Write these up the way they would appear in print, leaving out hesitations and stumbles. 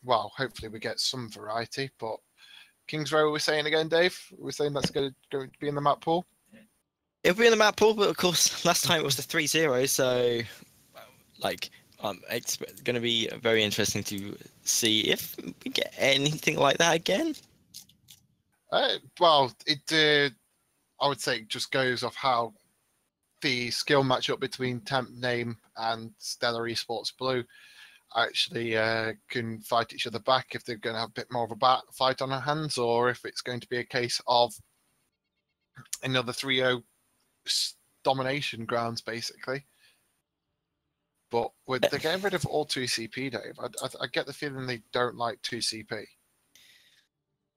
well, hopefully we get some variety. But Kings Row, we're saying again, Dave. We're saying that's going to be in the map pool. It'll be in the map pool, but of course, last time it was the 3-0, so like it's going to be very interesting to see if we get anything like that again. Well, I would say it just goes off how the skill matchup between Temp Name and Stellar Esports Blue actually can fight each other back, if they're going to have a bit more of a fight on their hands, or if it's going to be a case of another 3-0 domination grounds, basically. But they're getting rid of all 2CP, Dave. I get the feeling they don't like 2CP.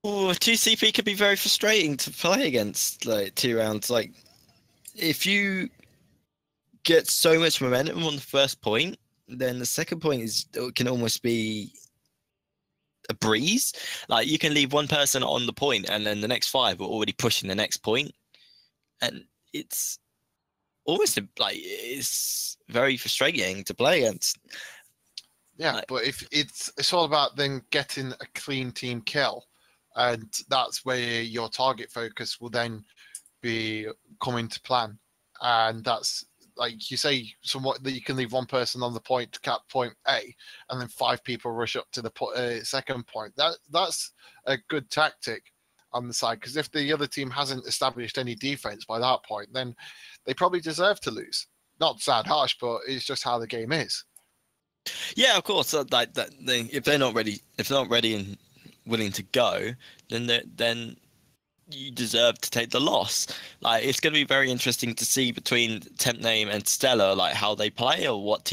Oh, 2CP could be very frustrating to play against, like 2 rounds. Like, if you get so much momentum on the first point, then the second point can almost be a breeze. Like, you can leave one person on the point, and then the next 5 are already pushing the next point, and it's almost like it's very frustrating to play against. Yeah, like, but if it's all about then getting a clean team kill, and that's where your target focus will then be coming to plan, and that's like you say, somewhat that you can leave one person on the point to cap point A, and then 5 people rush up to the second point. That's a good tactic on the side, because if the other team hasn't established any defense by that point, then they probably deserve to lose. Not to sound harsh, but it's just how the game is. yeah, of course. Like that, if they're not ready, and willing to go, then you deserve to take the loss. Like, it's going to be very interesting to see between Temp Name and Stellar, like how they play or what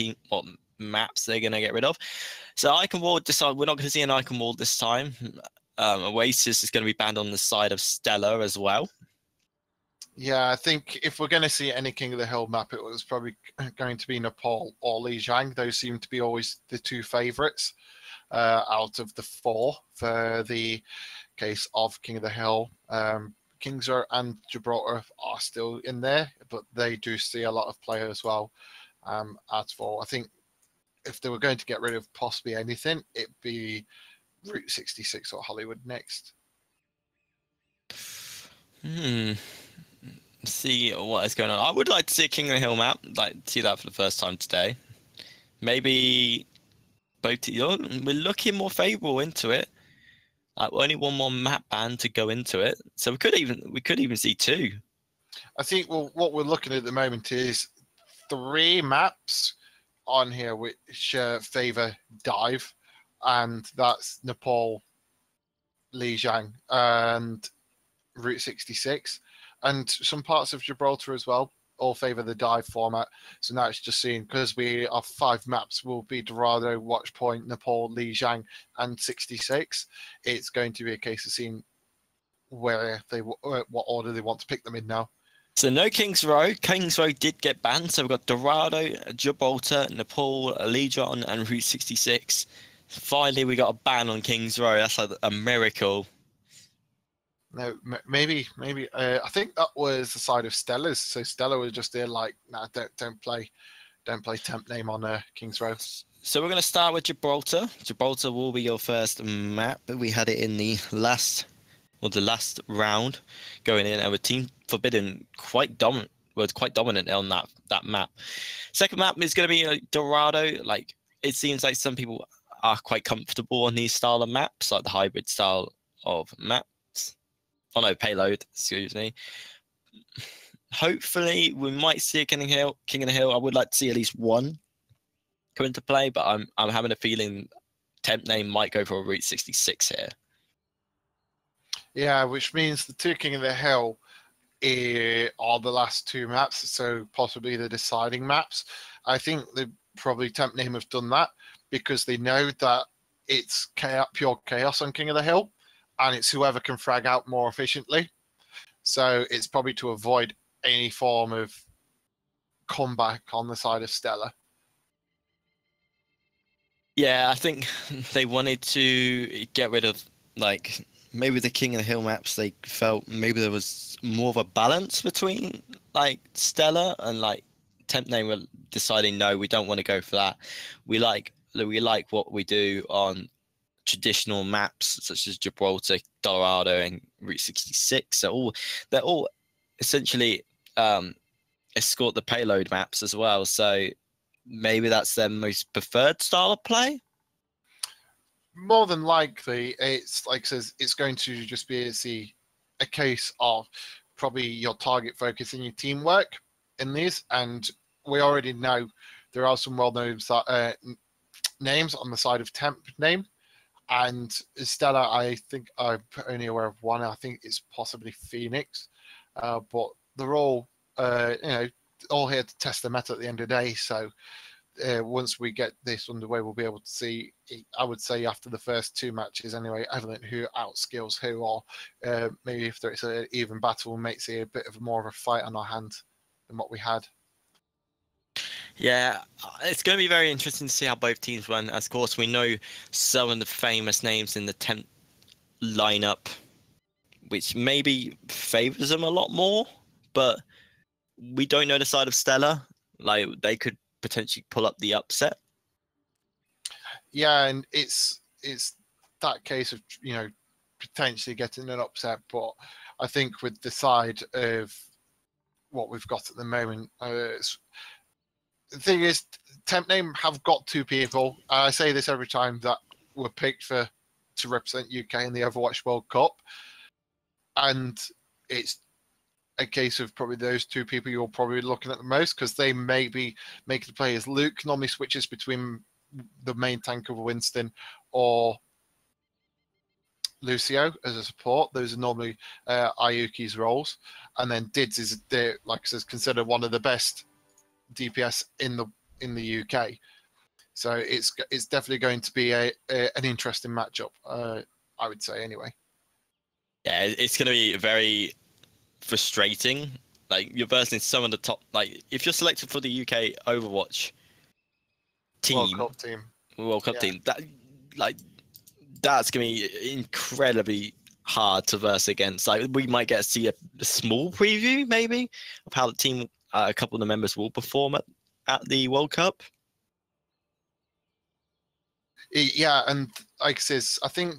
maps they're going to get rid of. So Icon Wall decide we're not going to see an Icon Wall this time. Oasis is going to be banned on the side of Stellar as well. Yeah, I think if we're going to see any King of the Hill map, it was probably going to be Nepal or Lijiang. Those seem to be always the 2 favourites out of the 4 for the case of King of the Hill. Kingsor and Gibraltar are still in there, but they do see a lot of play as well. As for, I think if they were going to get rid of possibly anything, it'd be Route 66 or Hollywood next. See what is going on. I would like to see a King of the Hill map, like see that for the first time today. Maybe both we're looking more favourable into it. Like, only one more map ban to go into it, so we could even see 2. I think what we're looking at the moment is 3 maps on here which favour dive, and that's Nepal, Lijiang, and Route 66, and some parts of Gibraltar as well all favour the dive format. So now it's just seeing, because we are 5 maps will be Dorado, Watchpoint, Nepal, Lijiang, and 66. It's going to be a case of seeing where what order they want to pick them in now. So no Kings Row. Kings Row did get banned. So we've got Dorado, Gibraltar, Nepal, Legion, and Route 66. Finally, we got a ban on Kings Row. That's like a miracle. No, maybe. I think that was the side of Stella's. So Stella was just there like, nah, don't play Temp Name on Kings Row. So we're going to start with Gibraltar. Gibraltar will be your first map. We had it in the last round going in, and with Team Forbidden quite dominant on that map. Second map is going to be Dorado. Like, it seems like some people are quite comfortable on these style of maps, like the hybrid style of maps. Oh no, payload, excuse me. Hopefully we might see a King of the Hill. I would like to see at least one come into play, but I'm having a feeling Temp Name might go for a Route 66 here. Yeah, which means the 2 King of the Hill are the last 2 maps, so possibly the deciding maps. I think probably Temp Name have done that because they know that it's pure chaos on King of the Hill, and it's whoever can frag out more efficiently. So it's probably to avoid any form of comeback on the side of Stellar. Yeah, I think they wanted to get rid of, like, maybe the King of the Hill maps. They felt maybe there was more of a balance between, like, Stellar and, like, Temp Name were deciding, no, we don't want to go for that. We like what we do on traditional maps such as Gibraltar, Colorado, and Route 66. They're all essentially escort the payload maps as well. So maybe that's their most preferred style of play. More than likely, it's like it says, it's going to just be a case of probably your target focus and your teamwork in these. And we already know there are some well-known names on the side of temp name. And Stellar, I think I'm only aware of one. I think it's possibly Phoenix. But they're all, all here to test the meta at the end of the day. So once we get this underway, we'll be able to see, I would say after the first 2 matches anyway, evident who outskills who, or maybe if there's an even battle, we might see a bit of more of a fight on our hands than what we had. Yeah, it's going to be very interesting to see how both teams run. Of course, we know some of the famous names in the temp lineup, which maybe favors them a lot more, but we don't know the side of Stellar. Like, they could potentially pull up the upset. Yeah, and it's that case of, potentially getting an upset, but I think with the side of what we've got at the moment, the thing is, temp name have got 2 people. I say this every time that were picked to represent UK in the Overwatch World Cup, and it's a case of probably those 2 people you're probably looking at the most, because they maybe make the players. Luke normally switches between the main tank of Winston or Lucio as a support. Those are normally Ayuki's roles, and then Dids is, like I said, considered one of the best DPS in the UK. So it's definitely going to be an interesting matchup, I would say anyway. Yeah, it's going to be very frustrating. Like, you're versing some of the top, like, if you're selected for the UK Overwatch team, World Cup team, that's going to be incredibly hard to verse against. Like, we might get to see a small preview maybe of how the team, a couple of the members will perform at the World Cup. Yeah, and like I says, I think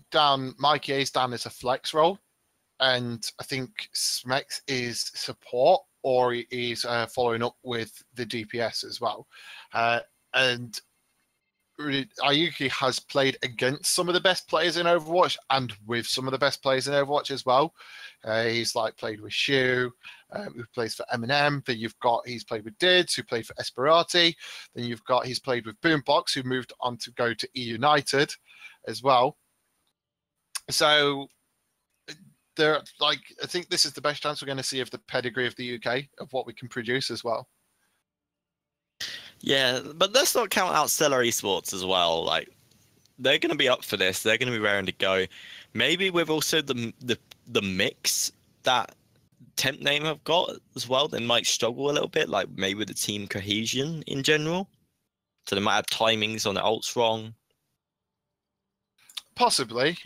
Mikey A's down as a flex role, and I think Smex is support, or he's following up with the DPS as well. And Ayuki has played against some of the best players in Overwatch and with some of the best players in Overwatch as well. He's played with Shu, who plays for Eminem. Then he's played with Dids, who played for Esperati. Then he's played with Boombox, who moved on to go to E United as well. So I think this is the best chance we're going to see of the pedigree of the UK, of what we can produce as well. Yeah, but let's not count out Stellar Esports as well. Like, they're going to be up for this. They're going to be raring to go. Maybe with also the mix that temp name have got as well, they might struggle a little bit. Like, maybe with the team cohesion in general. So they might have timings on the ults wrong. Possibly.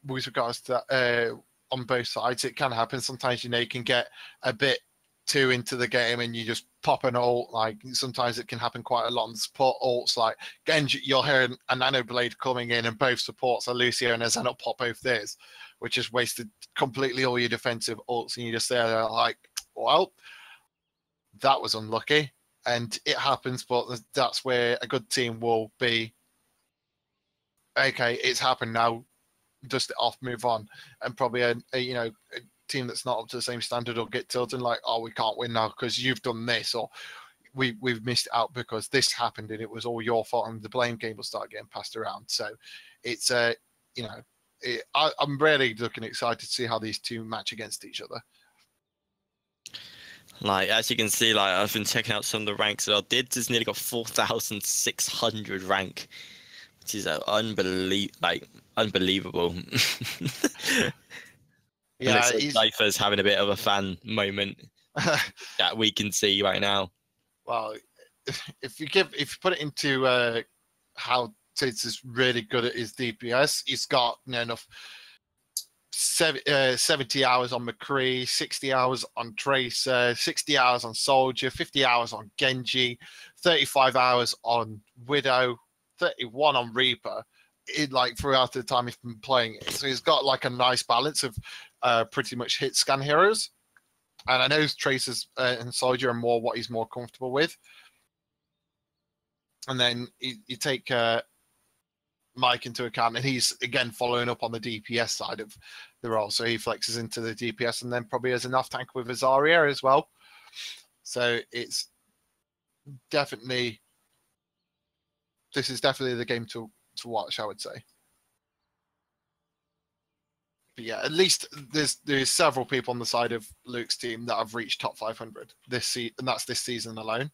With regards to that, on both sides, it can happen. Sometimes, you can get a bit too into the game and you just pop an ult. Like, sometimes it can happen quite a lot on support ults. Like Genji, you'll hear a Nano Blade coming in and both supports are Lucio and a Zenit pop both theirs, which has wasted completely all your defensive ults, and you just there like, well, that was unlucky. And it happens, but that's where a good team will be, okay, it's happened now, dust it off, move on. And probably a team that's not up to the same standard will get tilted like, oh, we can't win now because you've done this, or we've missed out because this happened and it was all your fault, and the blame game will start getting passed around. So it's I'm really looking excited to see how these 2 match against each other. Like, as you can see, I've been checking out some of the ranks. Dids has nearly got 4,600 rank, which is unbelievable. Yeah, Cypher's having a bit of a fan moment that we can see right now. Well, if you put it into how Tids is really good at his DPS, he's got enough 70 hours on McCree, 60 hours on Tracer, 60 hours on Soldier, 50 hours on Genji, 35 hours on Widow, 31 on Reaper, like throughout the time he's been playing it. So he's got like a nice balance of pretty much hit scan heroes. And I know Tracers and Soldier are more what he's more comfortable with. And then you take Mike into account, and he's again following up on the DPS side of the role. So he flexes into the DPS and then probably has enough tank with his Zarya as well. So it's definitely, this is definitely the game to watch, I would say. But yeah, at least there's several people on the side of Luke's team that have reached top 500 and that's this season alone.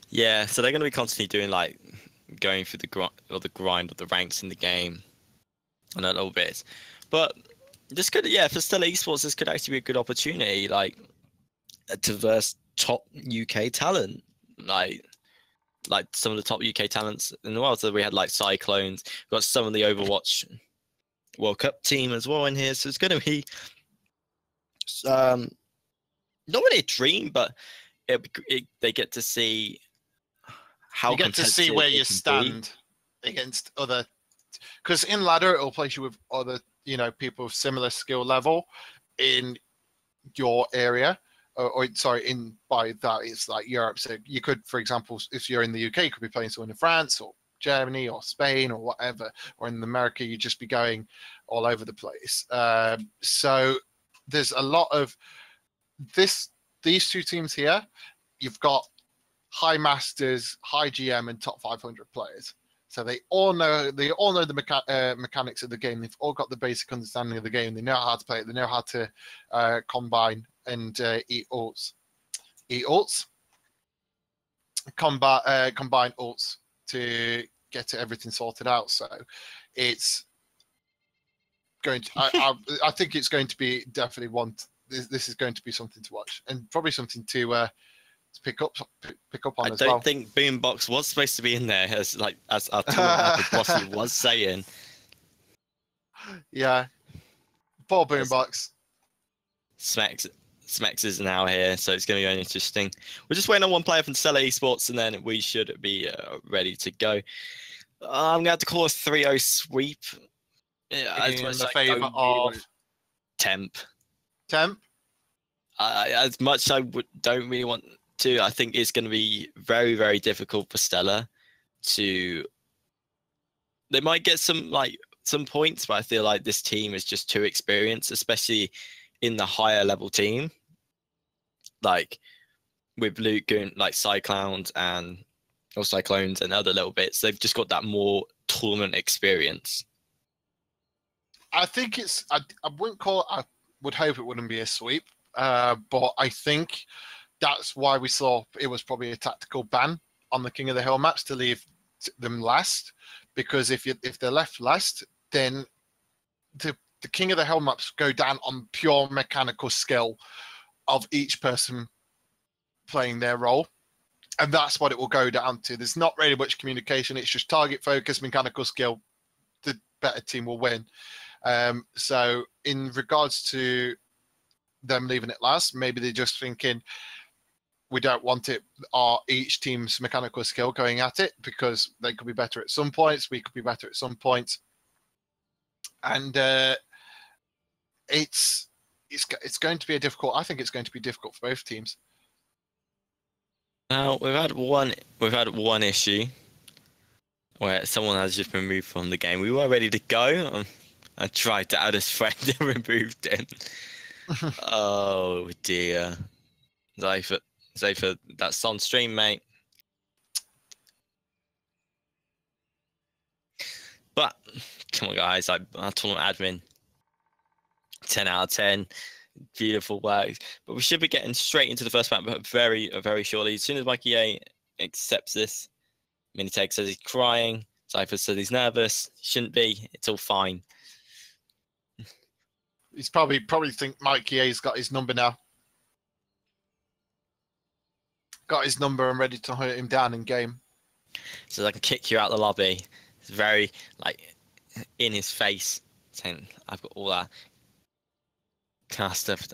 Yeah, so they're going to be constantly doing like going through the grind of the ranks in the game and a little bit. But this could, yeah, for Stellar Esports, this could actually be a good opportunity, like to verse top UK talent, like some of the top UK talents in the world. So we had like Cyclones, we've got some of the Overwatch World Cup team as well in here. So it's going to be not really a dream, but they get to see how you get to see where you stand against other, because in ladder it'll place you with other, you know, people of similar skill level in your area, or sorry, in by that it's like Europe. So you could, for example, if you're in the UK, you could be playing someone in France or Germany or Spain or whatever, or in America, you'd just be going all over the place. So there's a lot of these two teams here. You've got high masters, high GM, and top 500 players. So they all know the mechanics of the game. They've all got the basic understanding of the game. They know how to play it. They know how to combine and eat ults. Combine ults to get everything sorted out. So it's going to. I think it's going to be definitely one. This is going to be something to watch, and probably something to pick up on as well. I don't think Boombox was supposed to be in there, as our tournament boss was saying. Yeah, poor Boombox. Smex is now here, so it's going to be interesting. We're just waiting on one player from Stellar Esports, and then we should be ready to go. I'm going to have to call a 3-0 sweep. In the favour of temp. As much I don't really want to. I think it's going to be very, very difficult for Stellar to. They might get some points, but I feel like this team is just too experienced, especially in the higher level team. Like with Luke going like Cyclones and other little bits, they've just got that more tournament experience. I think it's. I wouldn't call it. I would hope it wouldn't be a sweep, but I think that's why we saw it was probably a tactical ban on the King of the Hill match to leave them last, because if they're left last, then the King of the Hill maps go down on pure mechanical skill of each person playing their role, and that's what it will go down to. There's not really much communication. It's just target focus, mechanical skill. The better team will win. So in regards to them leaving it last, maybe they're just thinking we don't want each team's mechanical skill going at it, because they could be better at some points, we could be better at some points, and it's going to be I think it's going to be difficult for both teams. Now we've had one issue where someone has just been removed from the game. We were ready to go. I tried to add his friend and removed him. Oh dear. Zayfa, that's on stream, mate. But come on, guys, our tournament admin, 10 out of 10, beautiful work. But we should be getting straight into the first map, but very, very shortly. As soon as Mikey A accepts this, Miniteg says he's crying. Zayfa says he's nervous. Shouldn't be. It's all fine. He's probably think Mikey A's got his number now. Got his number and ready to hunt him down in game. So I can kick you out the lobby. It's very in his face, saying I've got all that kind of stuff.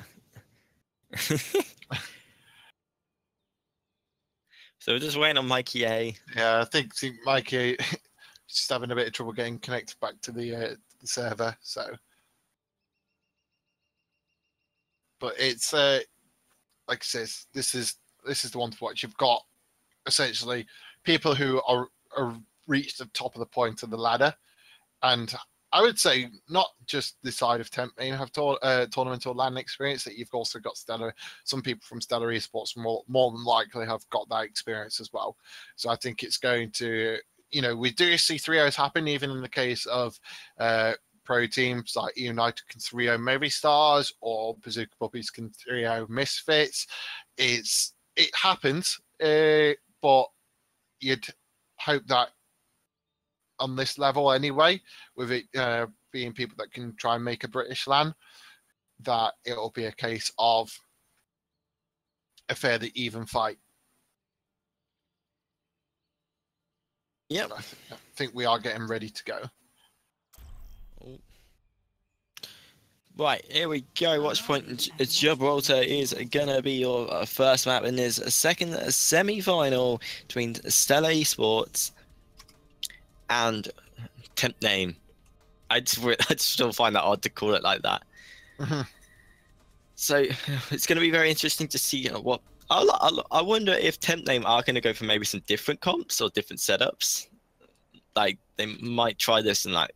So we're just waiting on Mikey A. Yeah, I think Mikey is just having a bit of trouble getting connected back to the server. So, but it's like I said, this is the one to watch. You've got essentially people who are reached the top of the point of the ladder, and I would say not just the side of temp name have tournament or LAN experience. That you've also got some people from Stellar Esports more than likely have got that experience as well. So I think it's going to, we do see 3-0s happen even in the case of pro teams like United can 3-0 Movistars or Bazooka Puppies can 3-0 Misfits. It happens, but you'd hope that on this level anyway, with it being people that can try and make a British LAN, that it'll be a case of a fairly even fight. Yep. I think we are getting ready to go. Right, here we go. Watch point. Gibraltar is gonna be your first map in this second semi-final between Stellar Esports and temp name. I still find that odd to call it like that. So it's going to be very interesting to see what. I wonder if temp name are going to go for maybe some different comps or different setups. Like they might try this and like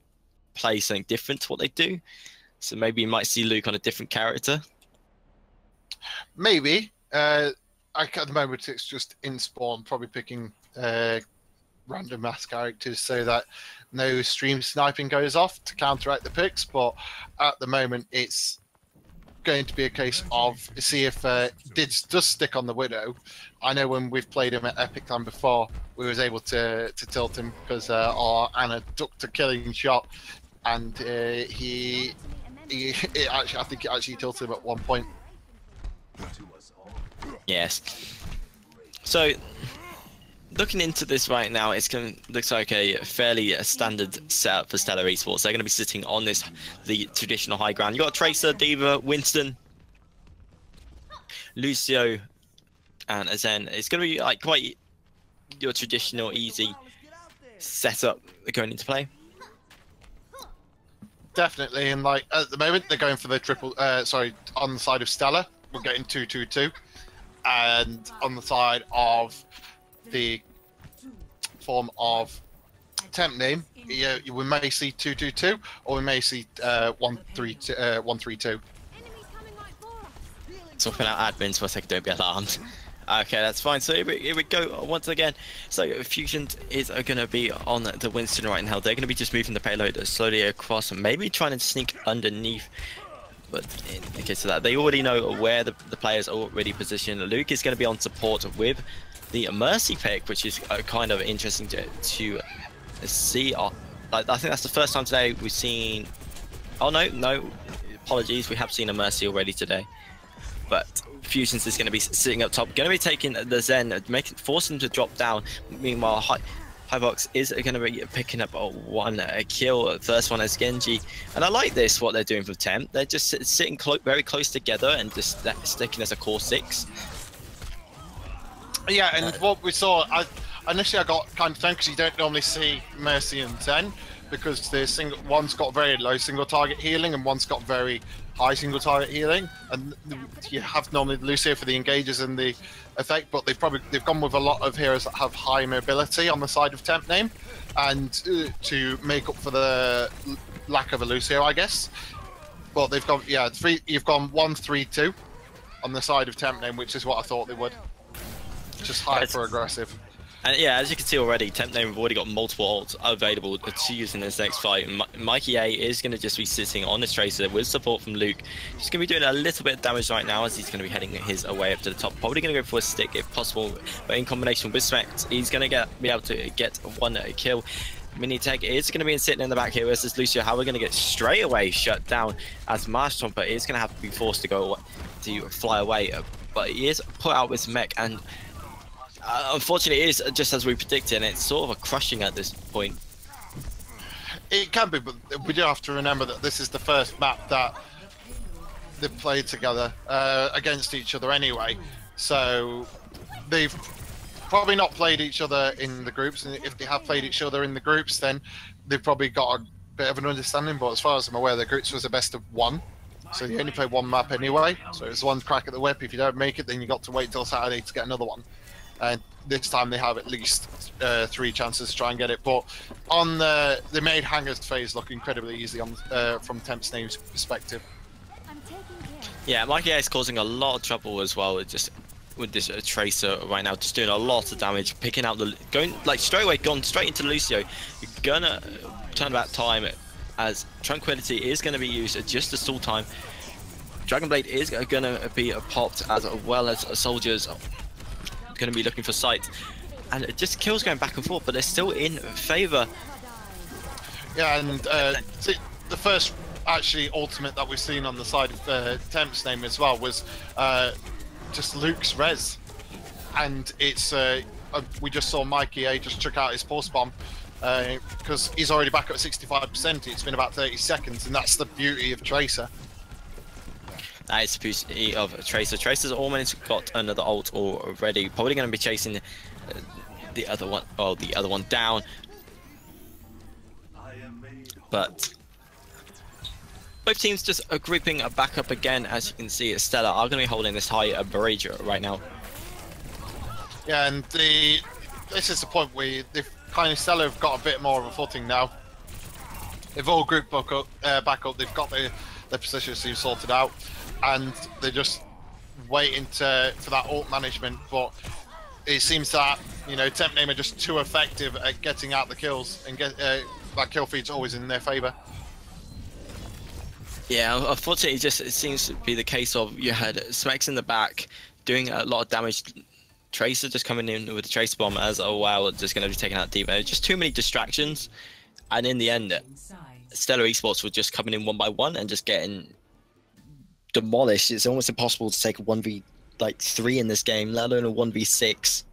play something different to what they do. So maybe you might see Luke on a different character. Maybe. At the moment, it's just in spawn, probably picking random mass characters so that no stream sniping goes off to counteract the picks. But at the moment, it's going to be a case of see if does stick on the Widow. I know when we've played him at Epic Time before, we was able to tilt him because our Anna ducked a killing shot, and I think it actually tilted him at one point. Yes. So looking into this right now, looks like a fairly standard setup for Stellar Esports. They're going to be sitting on the traditional high ground. You got Tracer, Diva, Winston, Lucio, and Zen. It's going to be like quite your traditional easy setup going into play. Definitely, and like at the moment they're going for the triple. On the side of Stellar, we're getting 2-2-2, and on the side of the form of temp name, we may see 2-2-2, or we may see 1-3-2. Swapping out admins for a second, don't be alarmed. Okay, that's fine. So here we go once again. So Fusion is going to be on the Winston right now. They're going to be just moving the payload slowly across and maybe trying to sneak underneath. But in the case of that, they already know where the players are already positioned. Luke is going to be on support with the Mercy pick, which is kind of interesting to see. I think that's the first time today we've seen... Oh, no. Apologies. We have seen a Mercy already today. But Fusions is going to be sitting up top, going to be taking the Zen, forcing him to drop down. Meanwhile, Highbox is going to be picking up one kill. First one as Genji. And I like this, what they're doing for temp. They're just sitting very close together and just sticking as a core 6. Yeah, and what we saw, initially I got kind of thrown because you don't normally see Mercy and Zen, because one's got very low single target healing and one's got very high single target healing, and you have normally Lucio for the engages and the effect, but they've gone with a lot of heroes that have high mobility on the side of temp name, and to make up for the lack of a Lucio, I guess. But they've gone, you've gone 1-3-2 on the side of temp name, which is what I thought they would. Just hyper aggressive. And yeah, as you can see already, temp name have already got multiple ults available to use in this next fight. Mikey A is going to just be sitting on this Tracer with support from Luke. He's going to be doing a little bit of damage right now as he's going to be heading his way up to the top. Probably going to go for a stick if possible, but in combination with Smect, he's going to be able to get one kill. Minitech is going to be sitting in the back here versus Lucio. How we're going to get straight away shut down as Marsh Tromper is going to have to be forced to fly away, but he is put out with mech, and unfortunately, it is just as we predicted, and it's sort of a crushing at this point. It can be, but we do have to remember that this is the first map that they've played together against each other anyway. So they've probably not played each other in the groups, and if they have played each other in the groups, then they've probably got a bit of an understanding. But as far as I'm aware, the groups was a best of one, so you only play one map anyway. So it's one crack at the whip. If you don't make it, then you got to wait till Saturday to get another one. And this time they have at least 3 chances to try and get it. But on they made Hangers phase look incredibly easy on from Temp's name's perspective. Yeah, Mikey A is causing a lot of trouble as well. With this Tracer right now, just doing a lot of damage, picking out going like gone straight into Lucio. You're gonna turn back time as Tranquility is gonna be used at just the stall time. Dragon Blade is gonna be popped as well as Soldiers gonna be looking for sight, and it just kills going back and forth, but they're still in favor. Yeah, and the first actually ultimate that we've seen on the side of Temp's name as well was just Luke's res, and it's we just saw Mikey A just chuck out his pulse bomb because he's already back at 65%. It's been about 30 seconds, and that's the beauty of Tracer. That is the beauty of Tracer. Tracer's almost got another ult already. Probably going to be chasing the other one. Oh, the other one down. But both teams just are grouping back up again. As you can see, Stellar are going to be holding this high barrage right now. Yeah, and this is the point where they've kind of Stellar have got a bit more of a footing now. They've all grouped back up. They've got their positions sorted out, and they're just waiting for that ult management. But it seems that Temp Name are just too effective at getting out the kills, and that kill feed's always in their favour. Yeah, unfortunately, it seems to be the case of you had Smex in the back doing a lot of damage. Tracer just coming in with the Tracer bomb as just going to be taken out deep. Just too many distractions, and in the end, Stellar Esports were just coming in one by one and just getting demolished. It's almost impossible to take a 1v3 in this game, let alone a 1v6.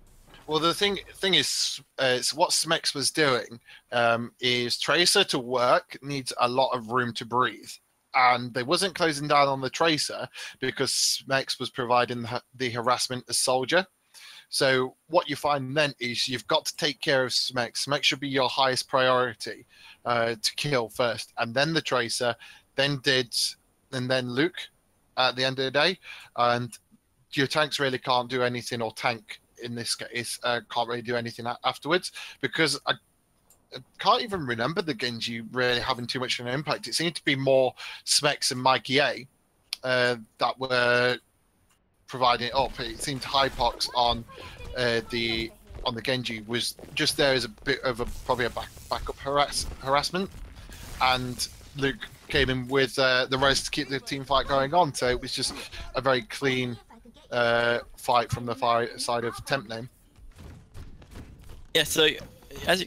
Well, the thing is, what Smex was doing is Tracer to work needs a lot of room to breathe. And they wasn't closing down on the Tracer because Smex was providing the harassment as Soldier. So what you find then is you've got to take care of Smex. Smex should be your highest priority to kill first, and then the Tracer, then Luke at the end of the day. And your tanks really can't do anything, or tank in this case can't really do anything afterwards, because I can't even remember the Genji really having too much of an impact. It seemed to be more Smex and Mikey A that were providing it up. It seemed Hypox on the Genji was just there as a bit of probably a backup harassment, and Luke came in with the res to keep the team fight going on. So it was just a very clean fight from the side of Temp Name. Yeah, so as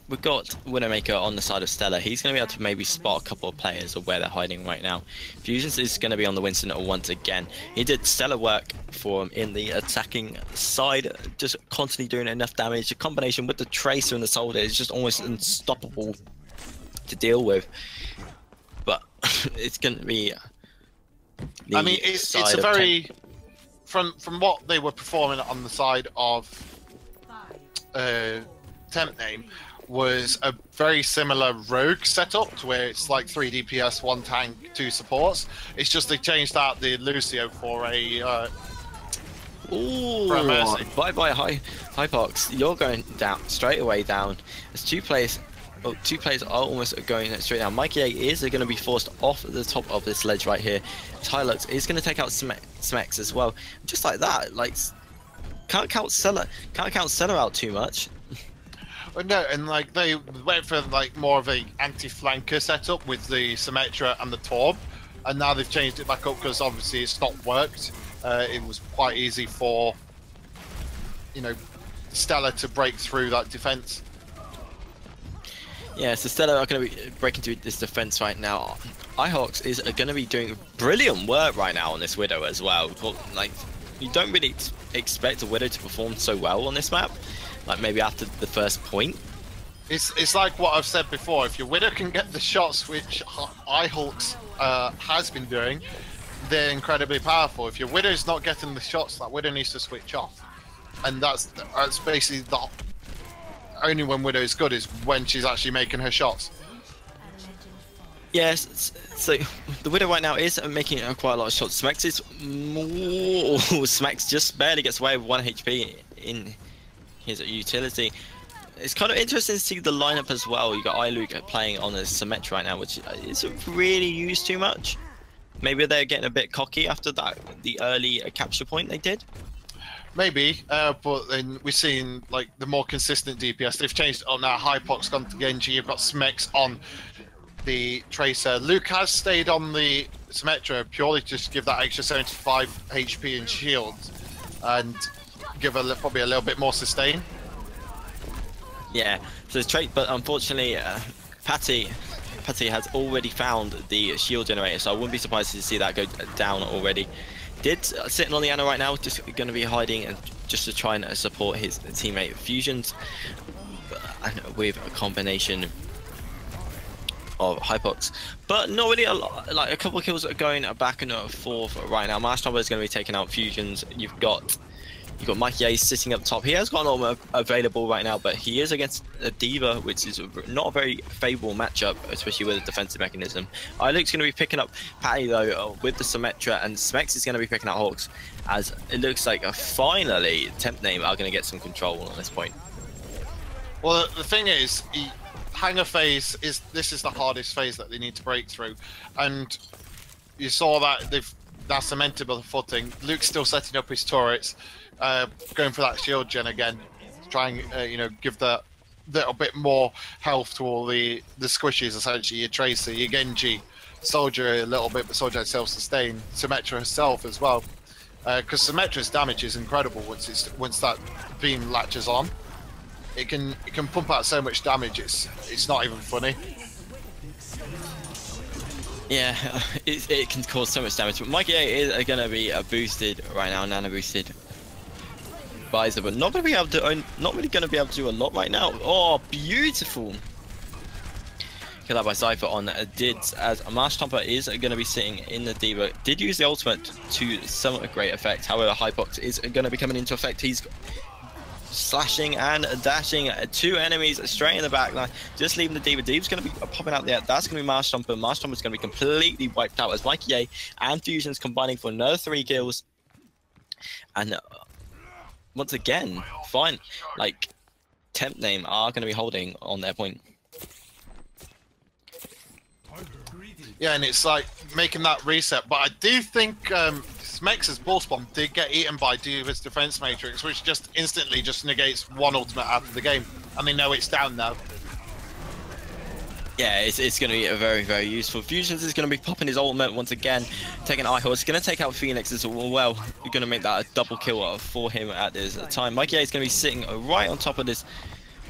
we've got Widowmaker on the side of Stellar. He's going to be able to maybe spot a couple of players of where they're hiding right now. Fusions is going to be on the Winston once again. He did stellar work for him in the attacking side, just constantly doing enough damage. The combination with the Tracer and the Soldier is just almost unstoppable to deal with. But it's going to be. I mean, it's a very from what they were performing on the side of Temp Name was a very similar rogue setup to where it's like 3 DPS, 1 tank, 2 supports. It's just they changed out the Lucio for a Mercy. Bye Hypox. You're going down straight away down. There's 2 players. Oh, 2 players are almost going straight down. Mikey A is going to be forced off the top of this ledge right here. Tylux is going to take out Smex as well. Just like that, can't count Stellar out too much. No, and they went for more of a anti-flanker setup with the Symmetra and the Torb, and now they've changed it back up because obviously it's not worked. It was quite easy for Stellar to break through that defense. Yeah, so Stellar are going to be breaking through this defense right now. iHawks is going to be doing brilliant work right now on this Widow as well. You don't really expect a Widow to perform so well on this map. Maybe after the first point. It's like what I've said before. If your Widow can get the shots, which iHawks has been doing, they're incredibly powerful. If your Widow's not getting the shots, that Widow needs to switch off. and that's basically the only when Widow is good is when she's actually making her shots. Yes, so the Widow right now is making quite a lot of shots. Smex is more... Smex just barely gets away with 1 HP in his utility. It's kind of interesting to see the lineup as well. You got iLuke playing on a Symmetra right now, which isn't really used too much. Maybe they're getting a bit cocky after that, the early capture point they did. Maybe, but then we're seeing like the more consistent DPS. They've changed it up now. Hypox gone to Genji. You've got Smex on the Tracer. Luke has stayed on the Symmetra purely to just give that extra 75 HP and shield, and give her probably a little bit more sustain. Yeah, so it's trait, but unfortunately, Patty has already found the shield generator, so I wouldn't be surprised to see that go down already. Did sitting on the Ana right now, just going to be hiding and just to try and support his teammate Fusions, with a combination of Hypox, but not really a lot. Like a couple of kills are going back and forth right now. Marshtomber is going to be taking out Fusions. You've got Mikey A sitting up top. He has got an armor available right now, but he is against a D.Va, which is not a very favourable matchup, especially with a defensive mechanism. iLuke's going to be picking up Patty though with the Symmetra, and Smex is going to be picking out Hawks, as it looks like finally Temp Name are going to get some control on this point. Well, the thing is, Hangar phase is the hardest phase that they need to break through, and you saw that they've now cemented the footing. Luke's still setting up his turrets. Going for that shield gen again, trying give that little bit more health to all the squishes. Essentially, your Tracer, your Genji, Soldier a little bit, but Soldier self-sustain. Symmetra herself as well, because Symmetra's damage is incredible once that beam latches on. It can pump out so much damage. It's not even funny. Yeah, it can cause so much damage. But Mikey A is going to be boosted right now, nano boosted. Visor, but not really going to be able to do a lot right now. Oh, beautiful! Kill that by Cypher on Dids, as Marshtomper is going to be sitting in the D.Va. Did use the ultimate to some great effect. However, Hypox is going to be coming into effect. He's slashing and dashing 2 enemies straight in the back line, just leaving the D.Va. D.Va's going to be popping out there. That's going to be Marshtomper. Marshtomper's going to be completely wiped out as Mikey A and Fusion's combining for another 3 kills. And once again, fine, like Temp Name are going to be holding on their point. Yeah, and it's like making that reset. But I do think Smex's Pulse Bomb did get eaten by D.Va's Defense Matrix, which just instantly just negates 1 ultimate out of the game, and they know it's down now. Yeah, it's going to be a very, very useful. Fusions is going to be popping his ultimate once again, taking iHorse. Going to take out Phoenix as well. You're going to make that a double kill for him at this time. Mikey A is going to be sitting right on top of this,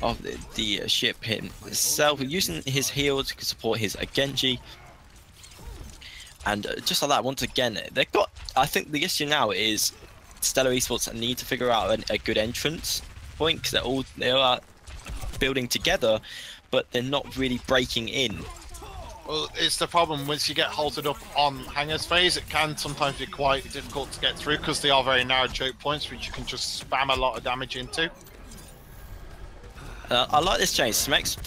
of the ship himself, using his heal to support his Genji. And just like that, once again, they've got. I think the issue now is Stellar Esports need to figure out a good entrance point, because they are building together, but they're not really breaking in. Well, it's the problem once you get halted up on Hangers phase, it can sometimes be quite difficult to get through, because they are very narrow choke points which you can just spam a lot of damage into. I like this change. Smex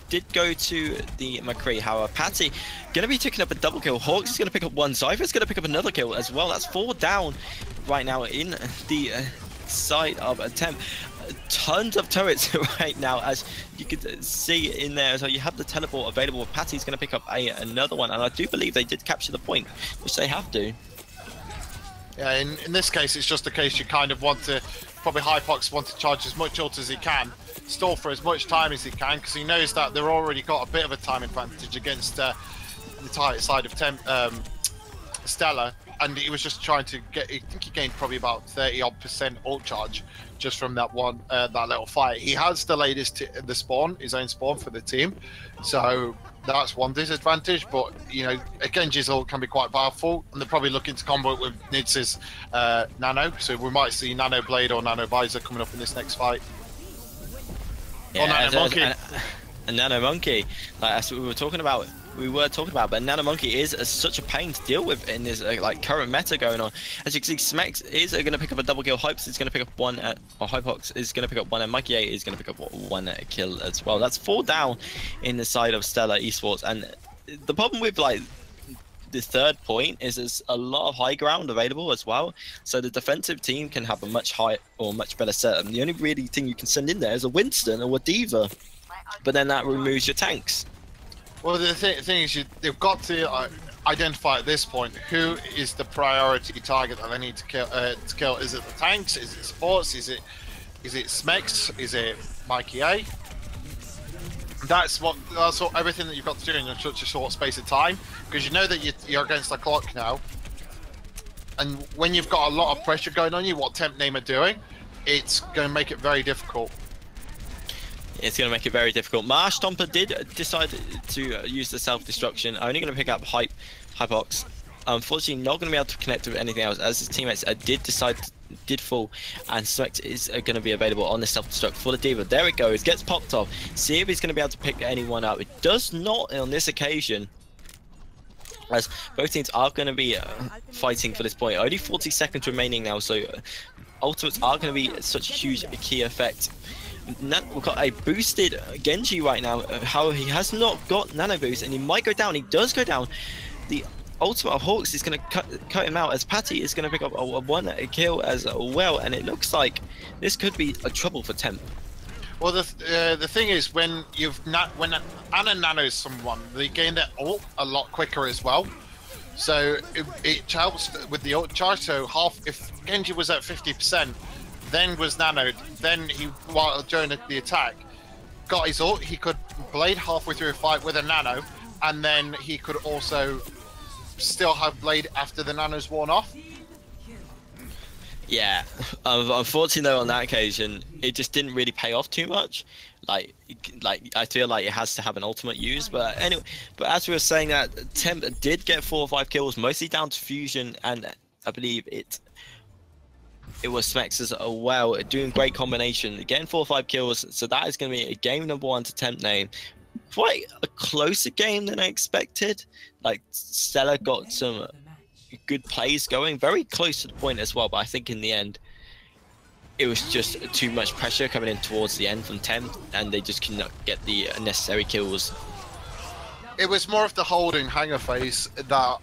did go to the McCree. However, Patty going to be picking up a double kill. Hawks is going to pick up 1. Cypher's going to pick up another kill as well. That's 4 down right now in the side of a Temp. Tons of turrets right now, as you could see in there. So you have the teleport available. Patty's going to pick up another one, and I do believe they did capture the point, which they have to. Yeah, in this case, it's just a case you kind of want to, probably Hypox want to charge as much ult as he can, stall for as much time as he can, because he knows that they're already got a bit of a time advantage against the tight side of Stellar, and he was just trying to get. I think he gained probably about 30% ult charge just from that one, that little fight. He has delayed his own spawn for the team, so that's one disadvantage. But Genji's ult can be quite powerful, and they're probably looking to combo it with Nidz's Nano. So we might see Nano Blade or Nano Visor coming up in this next fight. Yeah, or Nano Monkey. And Nano Monkey, like as we were talking about we were talking about, but Nano Monkey is such a pain to deal with in this like current meta going on. As you can see, Smex is going to pick up a double kill. Hypes is going to pick up one, or Hypox is going to pick up one, and Mikey A is going to pick up one kill as well. That's 4 down in the side of Stellar Esports, and the problem with like the third point is there's a lot of high ground available as well, so the defensive team can have a much better setup. The only really thing you can send in there is a Winston or a D.Va, but then that removes your tanks. Well, the thing is, you've got to identify at this point who is the priority target that they need to kill. Is it the tanks? Is it sports? Is it Smex? Is it Mikey A? That's what everything that you've got to do in such a short space of time, because you know that you're against the clock now, and when you've got a lot of pressure going on you, what Temp Name are doing, it's going to make it very difficult. It's going to make it very difficult. Marsh Stomper did decide to use the self-destruction, only going to pick up Hypox. Unfortunately, not going to be able to connect with anything else, as his teammates did fall, and Select is going to be available on the self-destruct for the D.Va. There it goes, gets popped off. See if he's going to be able to pick anyone up. It does not on this occasion, as both teams are going to be fighting for this point. Only 40 seconds remaining now, so ultimates are going to be such a huge key effect. We've got a boosted Genji right now. How he has not got nano boost, and he might go down. He does go down. The ultimate of Hawks is going to cut him out, as Patty is going to pick up a one kill as well, and it looks like this could be a trouble for Temp. Well, the thing is, when Ana nanos someone, they gain their ult a lot quicker as well. So it helps with the ult charge. So if Genji was at 50%, then was nanoed, then he, while during the attack, got his ult, he could blade halfway through a fight with a nano, and then he could also still have blade after the nano's worn off. Yeah, unfortunately though, on that occasion, it just didn't really pay off too much. Like I feel like it has to have an ultimate use, but anyway. But as we were saying, that Temp did get 4 or 5 kills, mostly down to Fusion, and I believe it was Smex as well, doing great combination, getting 4 or 5 kills. So that is going to be a game number 1 to Temp Name. Quite a closer game than I expected. Like Stella got some good plays going, very close to the point as well, but I think in the end it was just too much pressure coming in towards the end from Temp, and they just could not get the necessary kills. It was more of the holding hanger phase that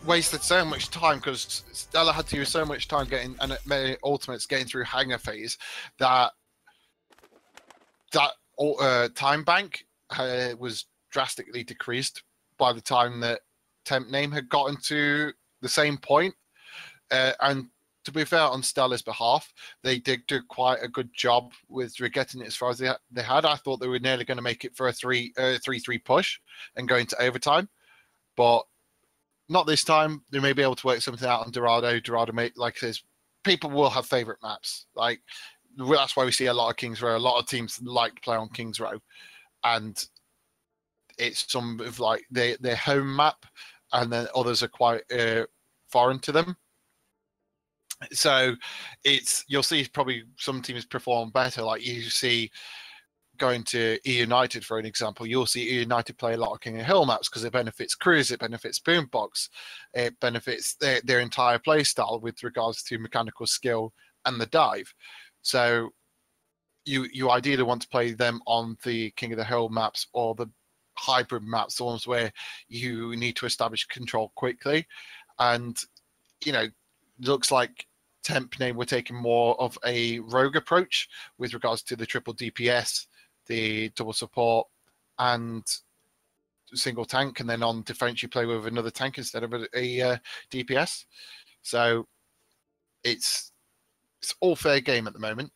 wasted so much time, because Stella had to use so much time getting ultimates getting through hanger phase that time bank was drastically decreased by the time that Temp Name had gotten to the same point. And to be fair, on Stella's behalf, they did do quite a good job with getting it as far as they had. I thought they were nearly going to make it for a 3-3 push and go into overtime, but not this time. They may be able to work something out on Dorado. Dorado, like I says, people will have favorite maps. Like that's why we see a lot of Kings Row. A lot of teams like to play on Kings Row, and it's some of like their home map, and then others are quite foreign to them. So you'll see probably some teams perform better. Like you see, going to E United for an example, you'll see E United play a lot of King of Hill maps because it benefits Cruise, it benefits Boombox, it benefits their entire play style with regards to mechanical skill and the dive. So you ideally want to play them on the King of the Hill maps or the hybrid maps, the ones where you need to establish control quickly. And looks like Temp Name were taking more of a rogue approach with regards to the triple DPS, the double support, and single tank, and then on defense you play with another tank instead of a DPS. So it's all fair game at the moment,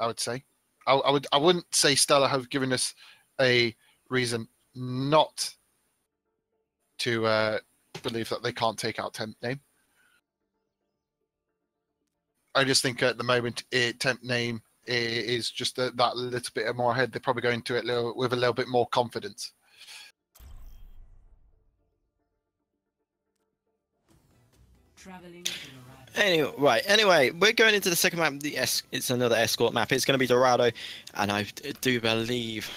I would say. I wouldn't say Stella have given us a reason not to believe that they can't take out Temp Name. I just think at the moment Temp Name is just that little bit more ahead. They're probably going to it with a little bit more confidence. Anyway, we're going into the second map. It's another escort map. It's going to be Dorado, and I do believe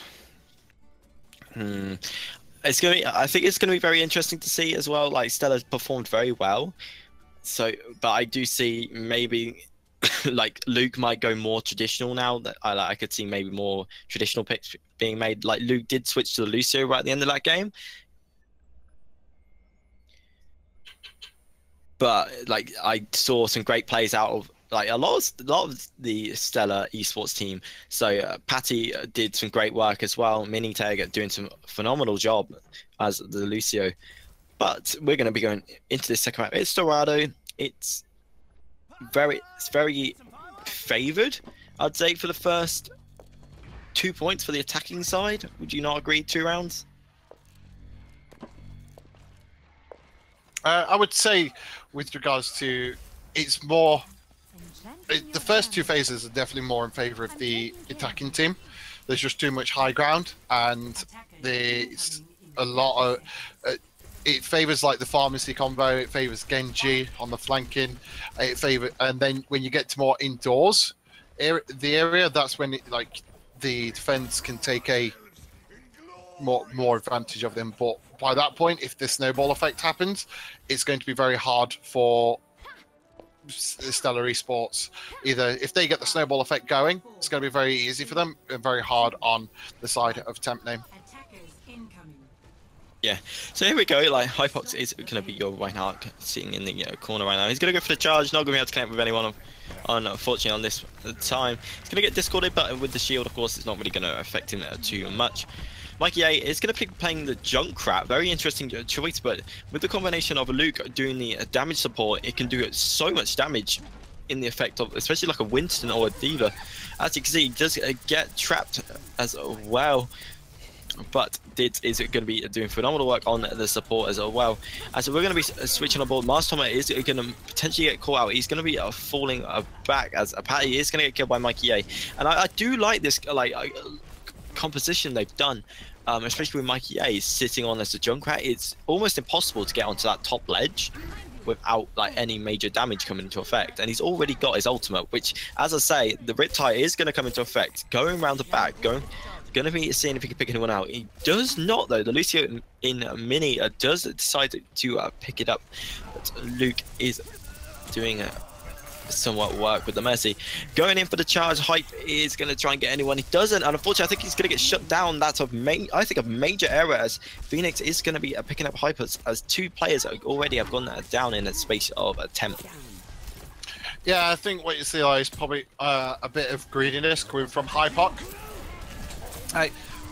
It's gonna be, I think it's gonna be very interesting to see as well. Like Stella's performed very well, so but I do see maybe like Luke might go more traditional now. That I could see maybe more traditional picks being made. Like Luke did switch to the Lucio right at the end of that game, but like I saw some great plays out of like a lot of the Stellar Esports team. So Patty did some great work as well. Miniteg doing some phenomenal job as the Lucio. But we're going to be going into this second map. It's Dorado. It's very favored, I'd say, for the first 2 points for the attacking side. Would you not agree? 2 rounds. I would say, with regards to, it's more. The first 2 phases are definitely more in favor of the attacking team. There's just too much high ground, and there's a lot of. It favors like the pharmacy combo. It favors Genji on the flanking. And then when you get to more indoors, the area, that's when like the defense can take a more advantage of them. But by that point, if the snowball effect happens, it's going to be very hard for Stellar Esports. Either if they get the snowball effect going, it's going to be very easy for them, and very hard on the side of temp name. Yeah, so here we go. Like Hypox is going to be your Reinhardt sitting in the corner right now. He's going to go for the charge. Not going to be able to connect with anyone. Unfortunately, on this time, he's going to get discorded, but with the shield, of course, it's not really going to affect him too much. Mikey A is going to be playing the Junkrat. Very interesting choice, but with the combination of Luke doing the damage support, it can do so much damage in the effect of, especially like a Winston or a Diva. As you can see, he does get trapped as well. But Dids is going to be doing phenomenal work on the support as well. And so we're going to be switching on board. Mastermind is going to potentially get caught out. He's going to be falling back as Patty is going to get killed by Mikey A. And I do like this composition they've done, especially with Mikey A sitting on as a Junkrat. It's almost impossible to get onto that top ledge without like any major damage coming into effect, and he's already got his ultimate, which, as I say, the Riptide is going to come into effect, going around the back, going to be seeing if he can pick anyone out. He does not, though. The Lucio in Mini does decide to pick it up, but Luke is doing somewhat work with the Mercy. Going in for the charge, Hype is going to try and get anyone. He doesn't, and unfortunately, I think he's going to get shut down. That's a major error, as Phoenix is going to be picking up Hype as 2 players already have gone down in a space of a temp. Yeah, I think what you see is probably a bit of greediness coming from Hypoc.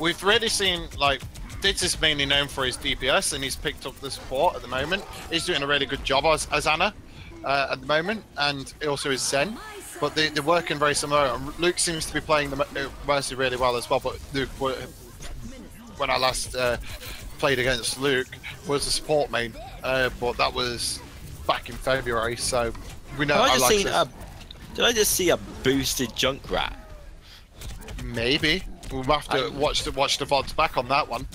We've really seen, like, Dids is mainly known for his DPS, and he's picked up the support at the moment. He's doing a really good job as Anna at the moment, and also is Zen. But they're working very similar. Luke seems to be playing the Mercy really well as well. But Luke, when I last played against Luke, was a support main, but that was back in February. So we know. Did I just see a boosted Junkrat? Maybe. We'll have to watch the VODs back on that one.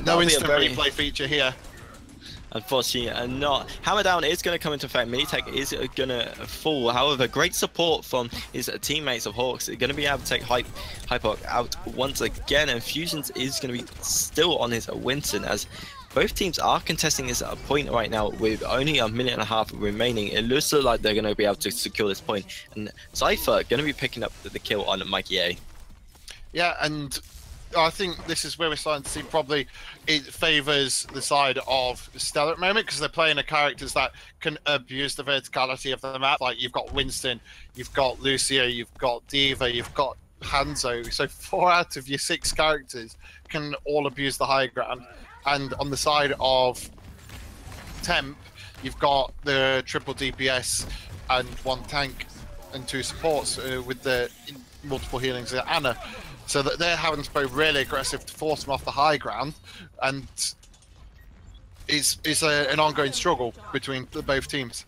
No instant replay feature here. Unfortunately, not. Hammer Down is going to come into effect. Minitech is going to fall. However, great support from his teammates of Hawks. They're going to be able to take Hypoc out once again. And Fusions is going to be still on his Winston, as both teams are contesting this point right now with only a minute and a half remaining. It looks like they're going to be able to secure this point. And Cypher going to be picking up the kill on Mikey A. Yeah, and I think this is where we're starting to see probably it favours the side of Stellar at the moment, because they're playing the characters that can abuse the verticality of the map. Like, you've got Winston, you've got Lucio, you've got Diva, you've got Hanzo. So 4 out of your 6 characters can all abuse the high ground. And on the side of Temp, you've got the triple DPS and 1 tank and 2 supports with the multiple healings of Anna. So that they're having to play really aggressive to force them off the high ground, and it's an ongoing struggle between both teams.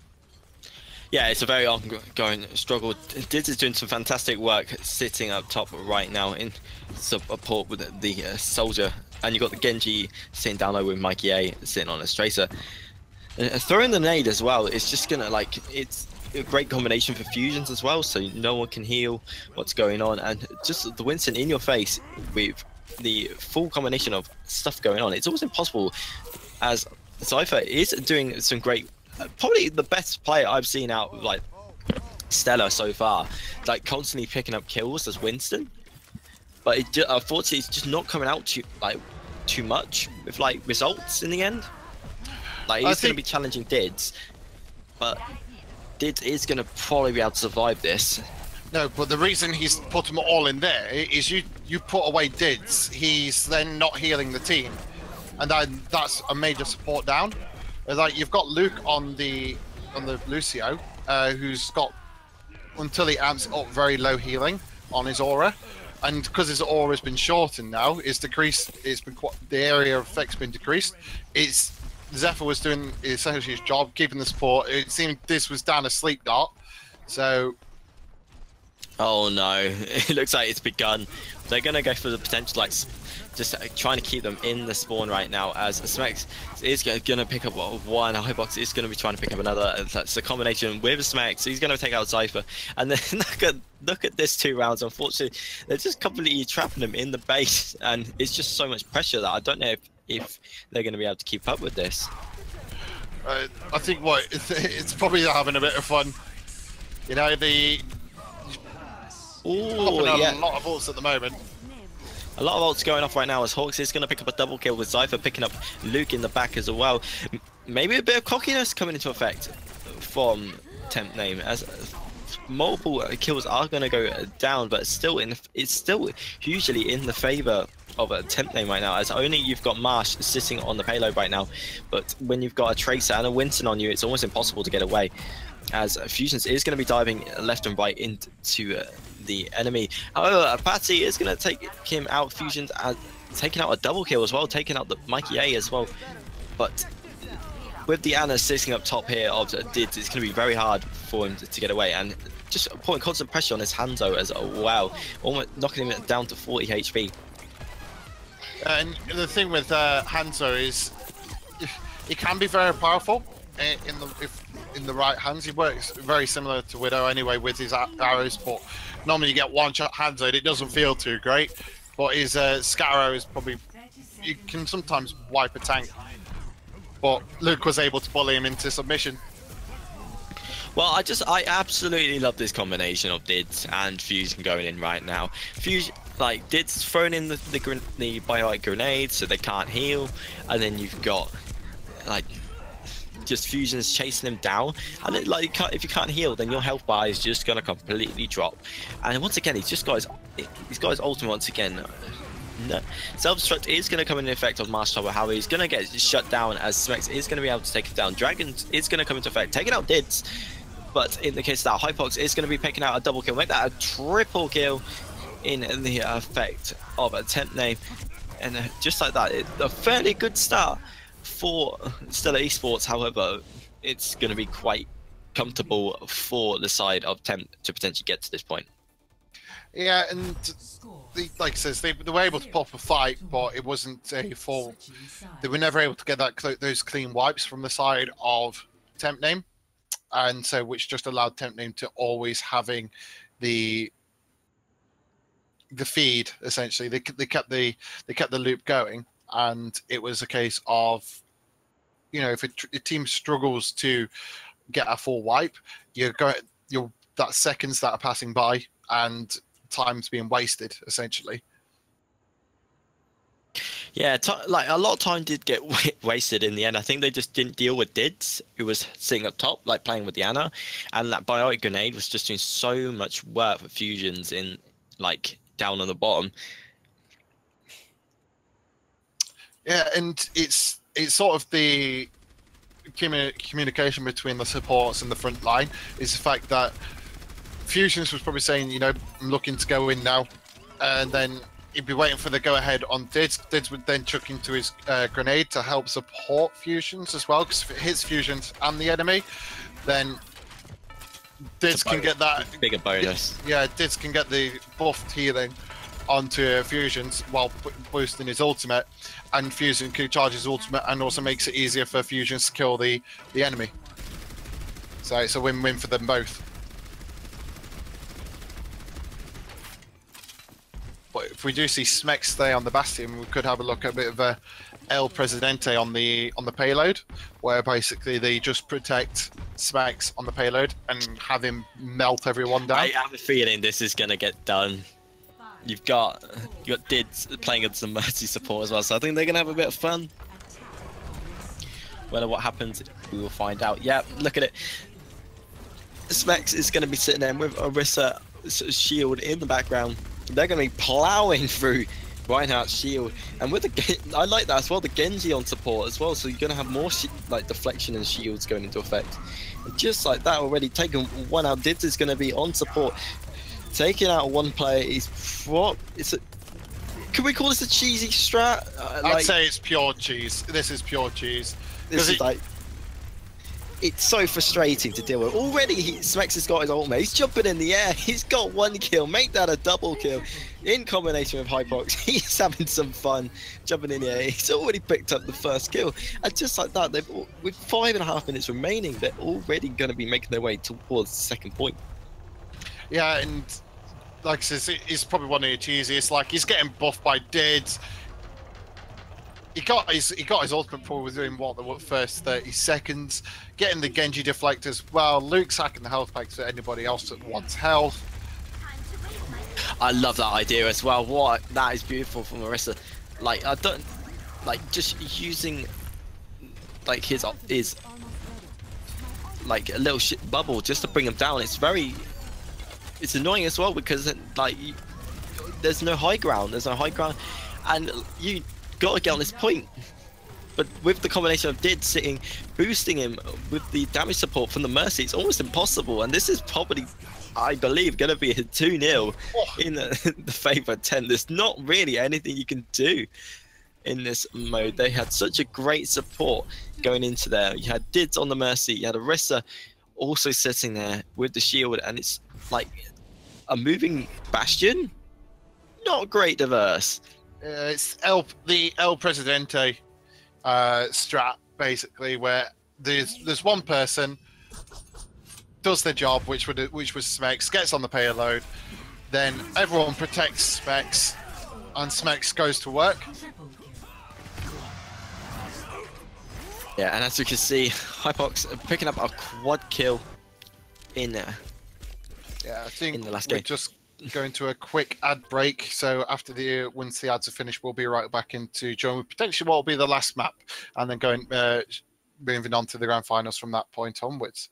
Yeah, it's a very ongoing struggle. Diz is doing some fantastic work sitting up top right now in support with the Soldier, and you've got the Genji sitting down low with Mikey A sitting on a Tracer. Throwing the nade as well, it's just gonna, like, it's a great combination for fusions as well, so no one can heal what's going on, and just the Winston in your face with the full combination of stuff going on, it's almost impossible, as Cypher is doing some great, probably the best player I've seen out of like Stellar so far, like constantly picking up kills as Winston, but unfortunately it's just not coming out too much with like results in the end. Like he's going to be challenging Dids, but Dids is going to probably be able to survive this. No, but the reason he's put them all in there is you put away Dids, he's then not healing the team, and then that's a major support down. Like you've got Luke on the Lucio, who's got, until he amps up, very low healing on his aura, and because his aura has been shortened now, it's decreased. It's been the area of effect's been decreased. Zephyr was doing essentially his job, keeping the support. It seemed this was down a sleep dart, so. Oh no, it looks like it's begun. They're going to go for the potential, like, just trying to keep them in the spawn right now, as Smex is going to pick up one, Highbox is going to be trying to pick up another. That's a combination with Smex, so he's going to take out Cypher. And then look at this 2 rounds, unfortunately, they're just completely trapping him in the base, and it's just so much pressure that I don't know if they're going to be able to keep up with this. I think it's probably having a bit of fun. You know, yeah. A lot of ults at the moment. A lot of ults going off right now as Hawks is going to pick up a double kill with Cypher picking up Luke in the back as well. Maybe a bit of cockiness coming into effect from Temp Name, as multiple kills are going to go down, but it's still hugely in the favor of a Temp Name right now, as only you've got Marsh sitting on the payload right now, but when you've got a Tracer and a Winston on you, it's almost impossible to get away, as Fusions is going to be diving left and right into the enemy. However, Patsy is going to take him out. Fusions taking out a double kill as well, taking out the Mikey A as well, but with the Ana sitting up top here of Dids, it's going to be very hard for him to get away, and just putting constant pressure on his Hanzo as well, almost knocking him down to 40 HP. And the thing with Hanzo is he can be very powerful in the right hands. He works very similar to Widow anyway with his arrows, but normally you get one shot Hanzo and it doesn't feel too great. But his Scarrow is probably, you can sometimes wipe a tank. But Luke was able to bully him into submission. Well, I absolutely love this combination of Dids and Fusion going in right now. Fusion, like, Dids throwing in the biotic grenade so they can't heal, and then you've got like just Fusion's chasing him down, and it, like, if you can't heal, then your health bar is just gonna completely drop. And once again, he's got his ultimate once again. No. Self-destruct is going to come into effect on Marsh Tower. However, he's going to get shut down as Smex is going to be able to take it down. Dragon is going to come into effect, taking out Dids. But in the case of that, Hypox is going to be picking out a double kill, make that a triple kill in the effect of a Temp Name. And just like that, a fairly good start for Stellar Esports. However, it's going to be quite comfortable for the side of Temp to potentially get to this point. Yeah, and like I says, they were able to pop a fight, but it wasn't a full. They were never able to get those clean wipes from the side of Temp Name, and so which just allowed Temp Name to always having the feed essentially. They kept the loop going, and it was a case of, you know, if a team struggles to get a full wipe, that seconds that are passing by and time's being wasted essentially. Yeah, like a lot of time did get wasted in the end. I think they just didn't deal with Dids, who was sitting up top, like playing with the Ana, and that biotic grenade was just doing so much work for Fusions in, like, down on the bottom. Yeah, and it's sort of the communication between the supports and the front line is the fact that Fusions was probably saying, you know, I'm looking to go in now, and then he'd be waiting for the go-ahead on Dids. Dids would then chuck into his grenade to help support Fusions as well, because if it hits Fusions and the enemy, then Dids can get that bigger bonus. Yeah, Dids can get the buffed healing onto Fusions while boosting his ultimate, and Fusion can charge his ultimate, and also makes it easier for Fusions to kill the enemy. So it's a win-win for them both. But if we do see Smex stay on the Bastion, we could have a look at a bit of a El Presidente on the payload, where basically they just protect Smex on the payload and have him melt everyone down. I have a feeling this is gonna get done. You got Dids playing against some Mercy support as well, so I think they're gonna have a bit of fun. Whether what happens, we will find out. Yeah, look at it. Smex is gonna be sitting there with Orisa shield in the background. They're gonna be plowing through Reinhardt's shield, and with the I like that as well. The Genji on support as well, so you're gonna have more like deflection and shields going into effect. And just like that, already taking one out. Dids is gonna be on support. Taking out one player is can we call this a cheesy strat? I'd say it's pure cheese. This is pure cheese. This is like, it's so frustrating to deal with. Already, Smex has got his ultimate. He's jumping in the air. He's got one kill. Make that a double kill. In combination with Hypox, he's having some fun jumping in the air. He's already picked up the first kill. And just like that, with 5.5 minutes remaining, they're already going to be making their way towards the second point. Yeah, and like I said, it's probably one of the cheesiest. Like, he's getting buffed by Dids. He got his ultimate probably within the first 30 seconds. Getting the Genji deflect as well. Luke's hacking the health packs for anybody else that wants health. I love that idea as well. That is beautiful from Orisa. Like, I don't like just using like his like a little bubble just to bring him down. It's annoying as well because like there's no high ground. And you got to get on this point. But with the combination of Did sitting, boosting him with the damage support from the Mercy, it's almost impossible. And this is probably, I believe, going to be a 2-0 in the favor of 10. There's not really anything you can do in this mode. They had such a great support going into there. You had Dids on the Mercy, you had Orisa also sitting there with the shield, and it's like a moving Bastion. Not great diverse. It's the El Presidente strat, basically, where there's one person does their job, which was Smex, gets on the payload, then everyone protects Smex, and Smex goes to work. Yeah, and as you can see, Hypox picking up a quad kill in there. Yeah, I think in the last we're game. just going to a quick ad break. So after once the ads are finished, we'll be right back into join with potentially what will be the last map, and then moving on to the grand finals from that point onwards.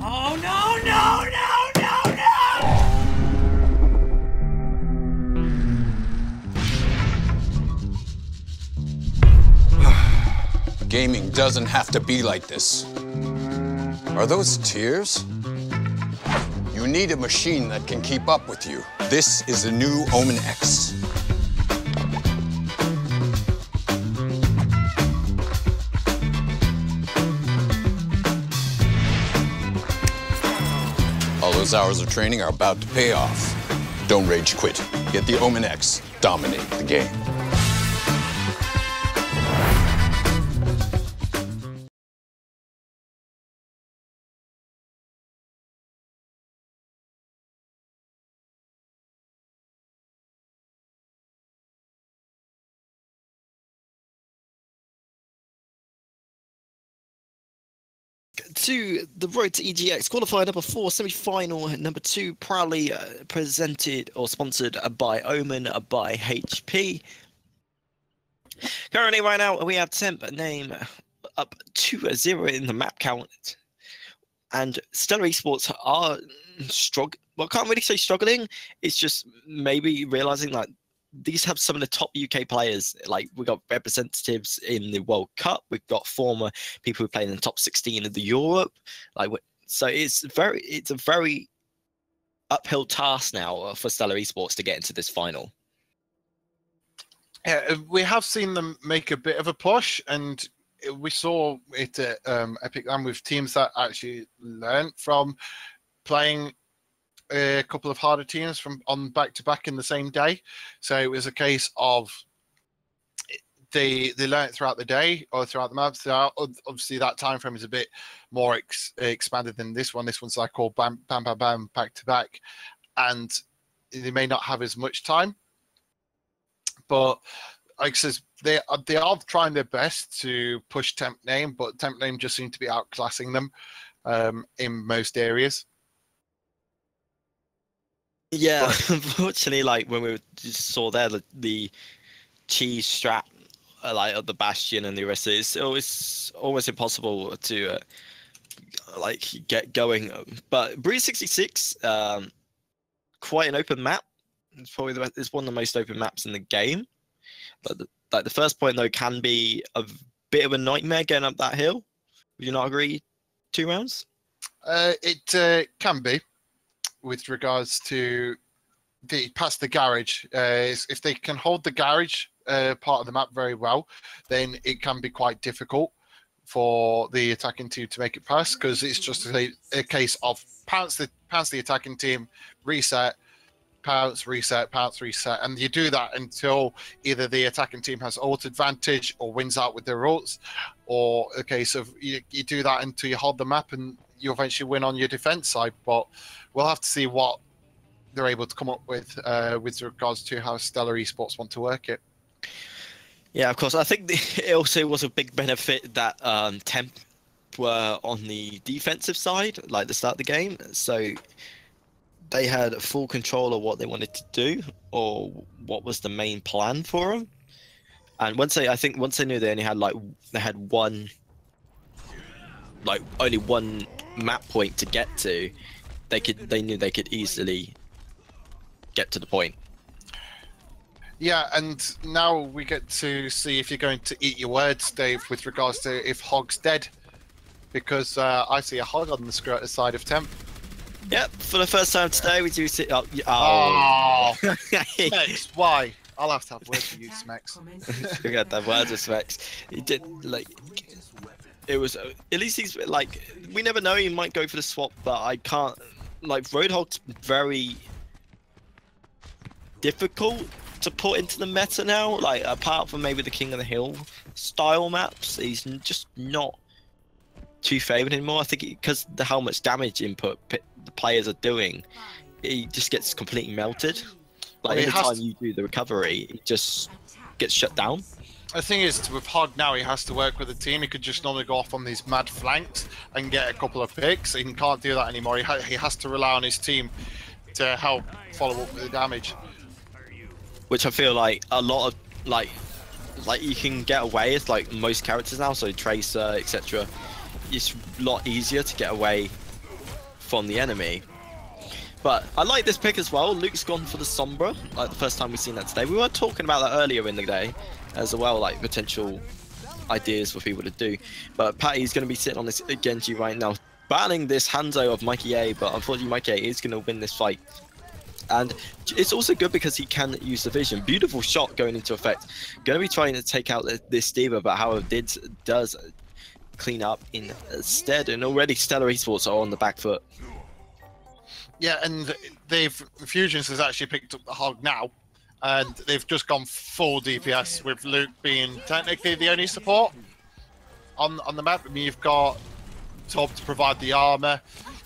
Oh no, no, no, no, no! Gaming doesn't have to be like this. Are those tears? You need a machine that can keep up with you. This is the new Omen X. All those hours of training are about to pay off. Don't rage quit. Get the Omen X. Dominate the game. to the Road to EGX qualifier number 4, semi-final number 2, proudly presented or sponsored by Omen by HP. Currently, right now, we have temp name up 2-0 in the map count, and Stellar Esports are struggling. Well, I can't really say struggling. It's just maybe realizing that these have some of the top UK players. Like, we've got representatives in the World Cup. We've got former people who play in the top 16 of the Europe. Like, so it's a very uphill task now for Stellar Esports to get into this final. Yeah, we have seen them make a bit of a push, and we saw it at Epic Land with teams that actually learned from playing a couple of harder teams from on back-to-back in the same day. So it was a case of they learned throughout the day or throughout the maps. Obviously, that time frame is a bit more expanded than this one. This one's like all bam, bam, bam, bam, back-to-back, and they may not have as much time. But like I says, they are trying their best to push temp name, but temp name just seem to be outclassing them in most areas. Yeah, unfortunately, like when we just saw there the cheese strap, like of the Bastion and the rest of it, it's almost impossible to like get going. But Breeze 66, quite an open map. It's probably it's one of the most open maps in the game. But the first point though can be a bit of a nightmare getting up that hill. Would you not agree? 2 rounds? It can be, with regards to past the garage. If they can hold the garage part of the map very well, then it can be quite difficult for the attacking team to make it past, because it's just a case of pounce the attacking team, reset, pounce, reset, pounce, reset, and you do that until either the attacking team has ult advantage or wins out with their ults, or a case of you do that until you hold the map and you eventually win on your defense side. But we'll have to see what they're able to come up with regards to how Stellar Esports want to work it. Yeah, of course. I think it also was a big benefit that temp were on the defensive side, like the start of the game, so they had full control of what they wanted to do or what was the main plan for them. And once they knew they only had only one map point to get to, they knew they could easily get to the point. Yeah, and now we get to see if you're going to eat your words, Dave, with regards to if Hog's dead, because I see a Hog on the side of temp. Yep, for the first time today, we do see. Oh. Smex, why? I'll have to have words with you, Smex. We got to have words with Smex. He did it was at least he's like, we never know, he might go for the swap, but I can't. Like, Roadhog's very difficult to put into the meta now. Like, apart from maybe the King of the Hill style maps, he's just not too favoured anymore. I think because how much damage input the players are doing, he just gets completely melted. Like, every time you do the recovery, it just gets shut down. The thing is, with Hog now, he has to work with a team. He could just normally go off on these mad flanks and get a couple of picks. He can't do that anymore. He has to rely on his team to help follow up with the damage. Which I feel like a lot of like you can get away with like most characters now. So Tracer, etc. It's a lot easier to get away from the enemy. But I like this pick as well. Luke's gone for the Sombra, like the first time we've seen that today. We were talking about that earlier in the day as well, like potential ideas for people to do. But Patty's going to be sitting on this Genji right now, battling this Hanzo of Mikey A, but unfortunately Mikey A is going to win this fight. And it's also good because he can use the vision. Beautiful shot going into effect. Going to be trying to take out this D.Va, but however does clean up instead. And already Stellar Esports are on the back foot. Yeah, and Fusions has actually picked up the Hog now, and they've just gone full DPS with Luke being technically the only support on the map. I mean, you've got Tob to provide the armor,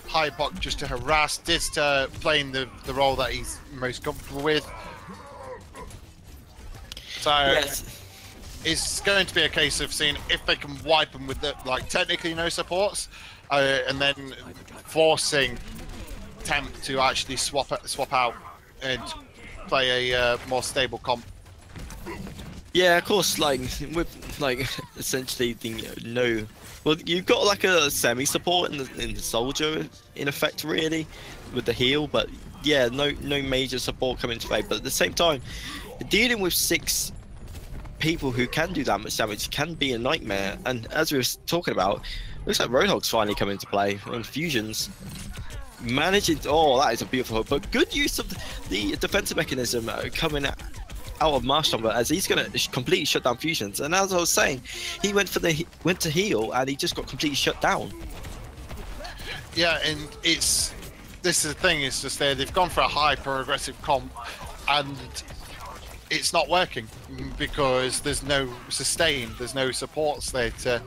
Hypok just to harass, Dista playing the role that he's most comfortable with. So yes, it's going to be a case of seeing if they can wipe them with technically no supports, and then forcing temp to actually swap out and play a more stable comp. Yeah, of course. Like with like essentially the no. Well, you've got like a semi-support in the soldier in effect, really, with the heal. But yeah, no major support coming into play. But at the same time, dealing with 6 people who can do that much damage can be a nightmare. And as we were talking about, looks like Roadhog's finally come into play on fusions. Managing, oh, that is a beautiful hook, but good use of the defensive mechanism coming out of Marshtomber, as he's going to completely shut down fusions. And as I was saying, he went to heal and he just got completely shut down. Yeah, and this is the thing, it's just they've gone for a hyper aggressive comp and it's not working because there's no sustain, there's no supports there to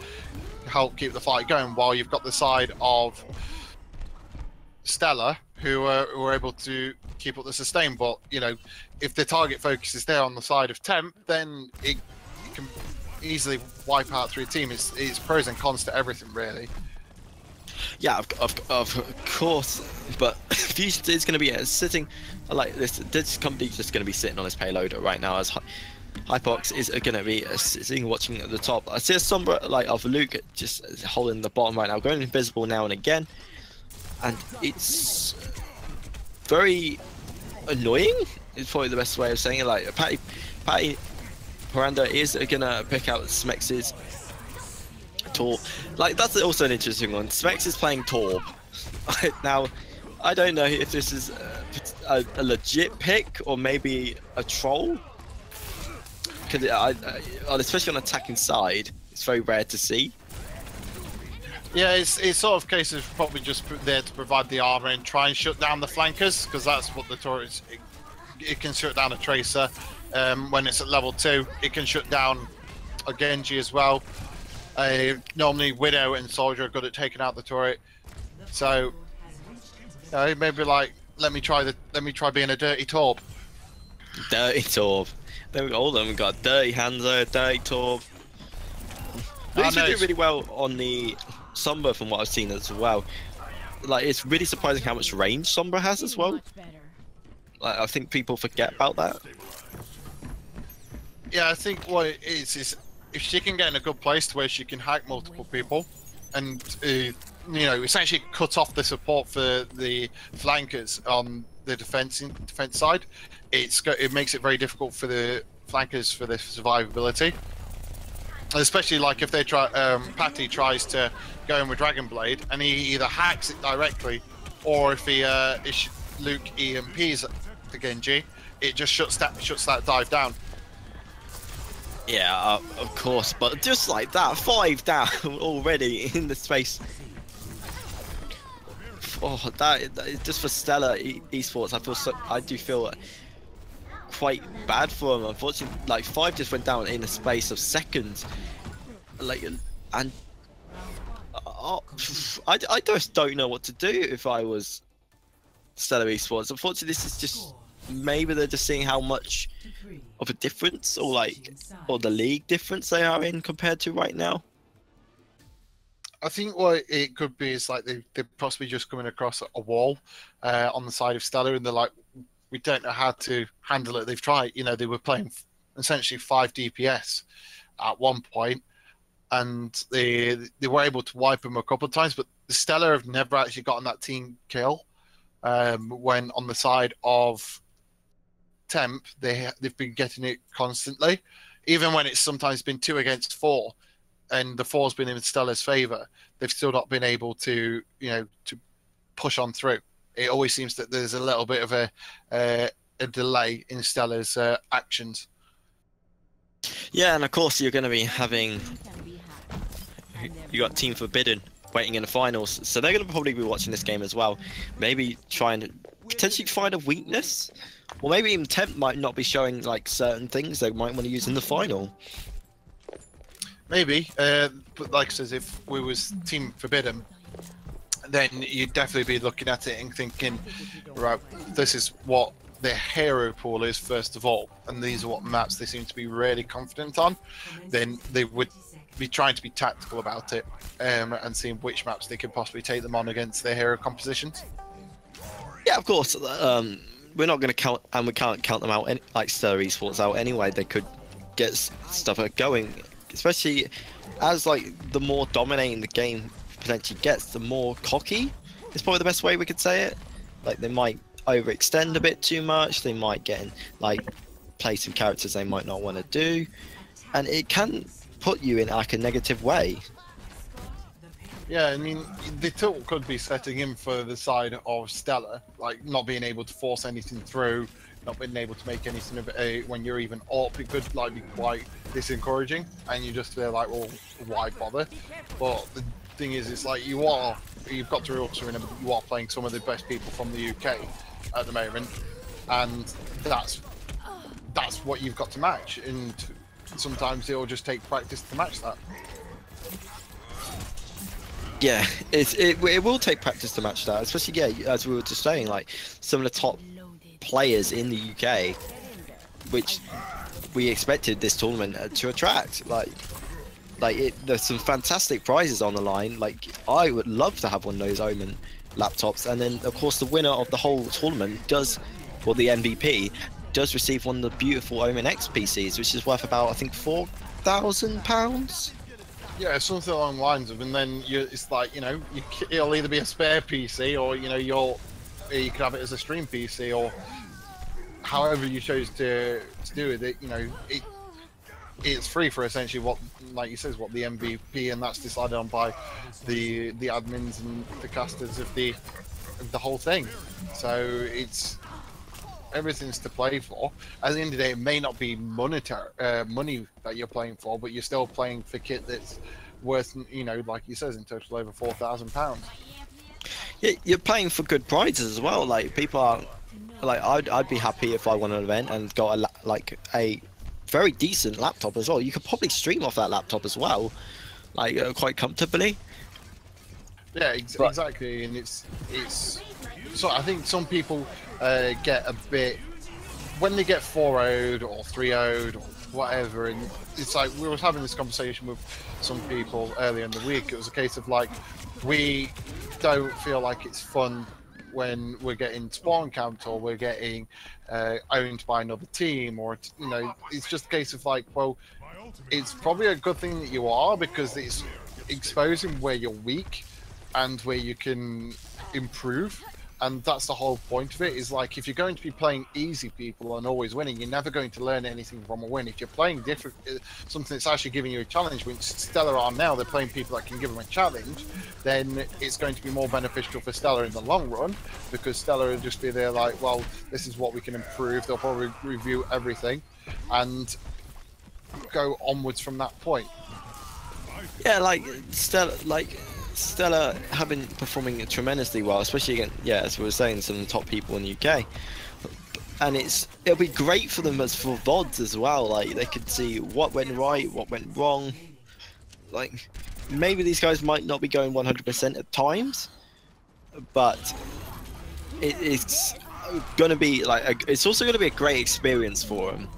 help keep the fight going, while you've got the side of Stellar who are able to keep up the sustain. But you know, if the target focus is there on the side of temp, then it can easily wipe out through a team. It's pros and cons to everything, really. Yeah, of course, but Fusion is going to be sitting like this company's just going to be sitting on his payload right now, as Hypox is going to be sitting watching at the top. I see a Sombra like of Luke just holding the bottom right now, going invisible now and again, and it's very annoying. Is probably the best way of saying it. Like Patty Piranda is going to pick out Smex's Torb. Like that's also an interesting one. Smex is playing Torb. Now, I don't know if this is a legit pick or maybe a troll. Because especially on attacking side, it's very rare to see. Yeah, it's sort of a case of probably just there to provide the armor and try and shut down the flankers, because that's what the turret is. It can shut down a Tracer. When it's at level 2, it can shut down a Genji as well. Normally Widow and Soldier are good at taking out the turret. So maybe like let me try being a dirty Torb. Dirty Torb. Then we got all of them. We got Dirty Hanzo, Dirty Torb. These do really well on the Sombra from what I've seen as well. Like it's really surprising how much range Sombra has as well. Like I think people forget about that. Yeah, I think what it is if she can get in a good place to where she can hack multiple people and you know, essentially cut off the support for the flankers on the defense side, it makes it very difficult for the flankers for the survivability. Especially like if they try, Patty tries to go in with Dragon Blade and he either hacks it directly, or if he Luke EMPs the Genji, it just shuts that dive down. Yeah, of course, but just like that, 5 down already in the space. Oh, that just for Stellar Esports, I do feel quite bad for them. Unfortunately, like 5 just went down in a space of seconds. Like, and I just don't know what to do if I was Stellar Esports. Unfortunately, this is just maybe they're just seeing how much of a difference or the league difference they are in compared to right now. I think what it could be is like they're possibly just coming across a wall on the side of Stellar, and they're like, we don't know how to handle it. They've tried, you know, they were playing essentially 5 DPS at one point, and they were able to wipe them a couple of times, but the Stellar have never actually gotten that team kill. When on the side of temp, they've been getting it constantly, even when it's sometimes been 2 against 4. And the 4's been in Stellar's favour, they've still not been able to, you know, to push on through. It always seems that there's a little bit of a delay in Stellar's actions. Yeah, and of course you're going to be having, you got Team Forbidden waiting in the finals, so they're going to probably be watching this game as well. Maybe trying to potentially find a weakness, or maybe even Temp might not be showing like certain things they might want to use in the final. Maybe, but like I says, if we was Team Forbidden, then you'd definitely be looking at it and thinking, right, this is what their hero pool is first of all, and these are what maps they seem to be really confident on. Then they would be trying to be tactical about it, and seeing which maps they could possibly take them on against their hero compositions. Yeah, of course. We're not going to count, and we can't count them out like Stellar Esports out anyway. They could get stuff going, especially as like the more dominating the game potentially gets, the more cocky is probably the best way we could say it. Like they might overextend a bit too much. They might get in, like play some characters they might not want to do, and it can put you in like a negative way. Yeah, I mean, the tilt could be setting in for the side of Stellar, like not being able to force anything through, not being able to make anything of it when you're even up. It could like be quite disencouraging, and you just feel like, well, why bother? But the thing is, it's like you've got to also remember that you are playing some of the best people from the UK at the moment, and that's what you've got to match. And sometimes it'll just take practice to match that. Yeah, it will take practice to match that, especially, yeah, as we were just saying, like some of the top players in the UK, which we expected this tournament to attract. There's some fantastic prizes on the line. Like I would love to have one of those Omen laptops, and then of course the winner of the whole tournament does, or the MVP does receive one of the beautiful Omen X PCs, which is worth about, I think, £4,000. Yeah, something along the lines of, and then it's like, it'll either be a spare PC, or you could have it as a stream PC, or however you chose to do it. It's free for essentially what, like you says, what the MVP, and that's decided on by the admins and the casters of the whole thing. So everything's to play for. At the end of the day, it may not be money that you're playing for, but you're still playing for kit that's worth, like you says, in total over £4,000. Yeah, you're playing for good prizes as well. Like people are, like I'd be happy if I won an event and got a very decent laptop as well. You could probably stream off that laptop as well, like quite comfortably. Yeah, exactly, and it's so I think some people get a bit when they get 4-0'd or 3-0'd or whatever, and it's like we were having this conversation with some people earlier in the week. It was a case of like, we don't feel like it's fun when we're getting spawn camped or we're getting owned by another team, or it's just a case of like, well, it's probably a good thing that you are, because it's exposing where you're weak and where you can improve. And that's the whole point of it, is like, if you're going to be playing easy people and always winning, you're never going to learn anything from a win. If you're playing different, something that's actually giving you a challenge, which Stellar are now, they're playing people that can give them a challenge, then it's going to be more beneficial for Stellar in the long run, because Stellar will just be there like, well, this is what we can improve. They'll probably review everything and go onwards from that point. Yeah, like Stellar have been performing tremendously well, especially against, as we were saying, some of the top people in the UK. And it'll be great for them as for VODs as well. Like they could see what went right, what went wrong. Like maybe these guys might not be going 100% at times, but it's gonna be like it's also gonna be a great experience for them.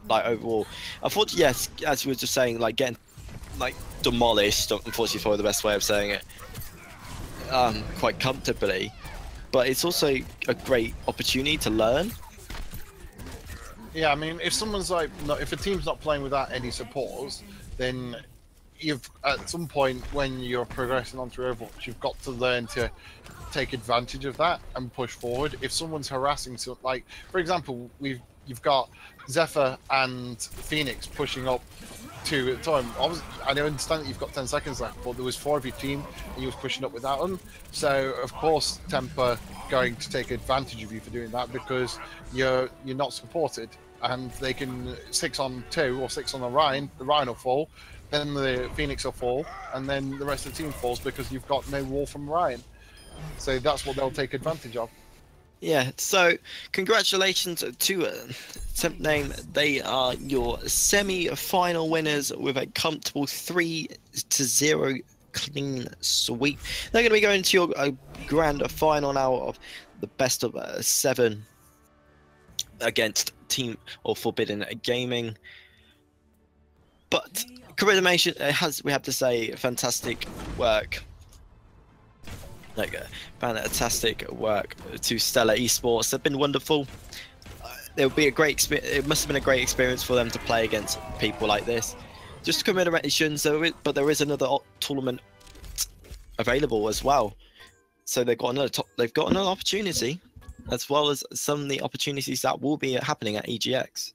Like overall, unfortunately, yes, as we were just saying, like getting like demolished, unfortunately, probably the best way of saying it, quite comfortably, but it's also a great opportunity to learn. Yeah, I mean, if someone's like, if a team's not playing without any supports, then you've, at some point when you're progressing onto Overwatch, you've got to learn to take advantage of that and push forward. If someone's harassing, like for example, you've got Zephyr and Phoenix pushing up to at the time. I understand that you've got 10 seconds left, but there was 4 of your team and you was pushing up without them. So of course temp are going to take advantage of you for doing that, because you're not supported, and they can 6 on 2 or 6 on the Ryan will fall, then the Phoenix will fall, and then the rest of the team falls because you've got no wall from Ryan. So that's what they'll take advantage of. Yeah, so congratulations to Temp Name. They are your semi-final winners with a comfortable 3-0 clean sweep. They're going to be going to your grand final now of the best of 7 against Team or Forbidden Gaming. But Commemoration we have to say, fantastic work. Fantastic work to Stellar Esports. They've been wonderful. It'll be a great experience. It must have been a great experience for them to play against people like this. Just commemorations, but there is another tournament available as well. So they've got another opportunity, as well as some of the opportunities that will be happening at EGX.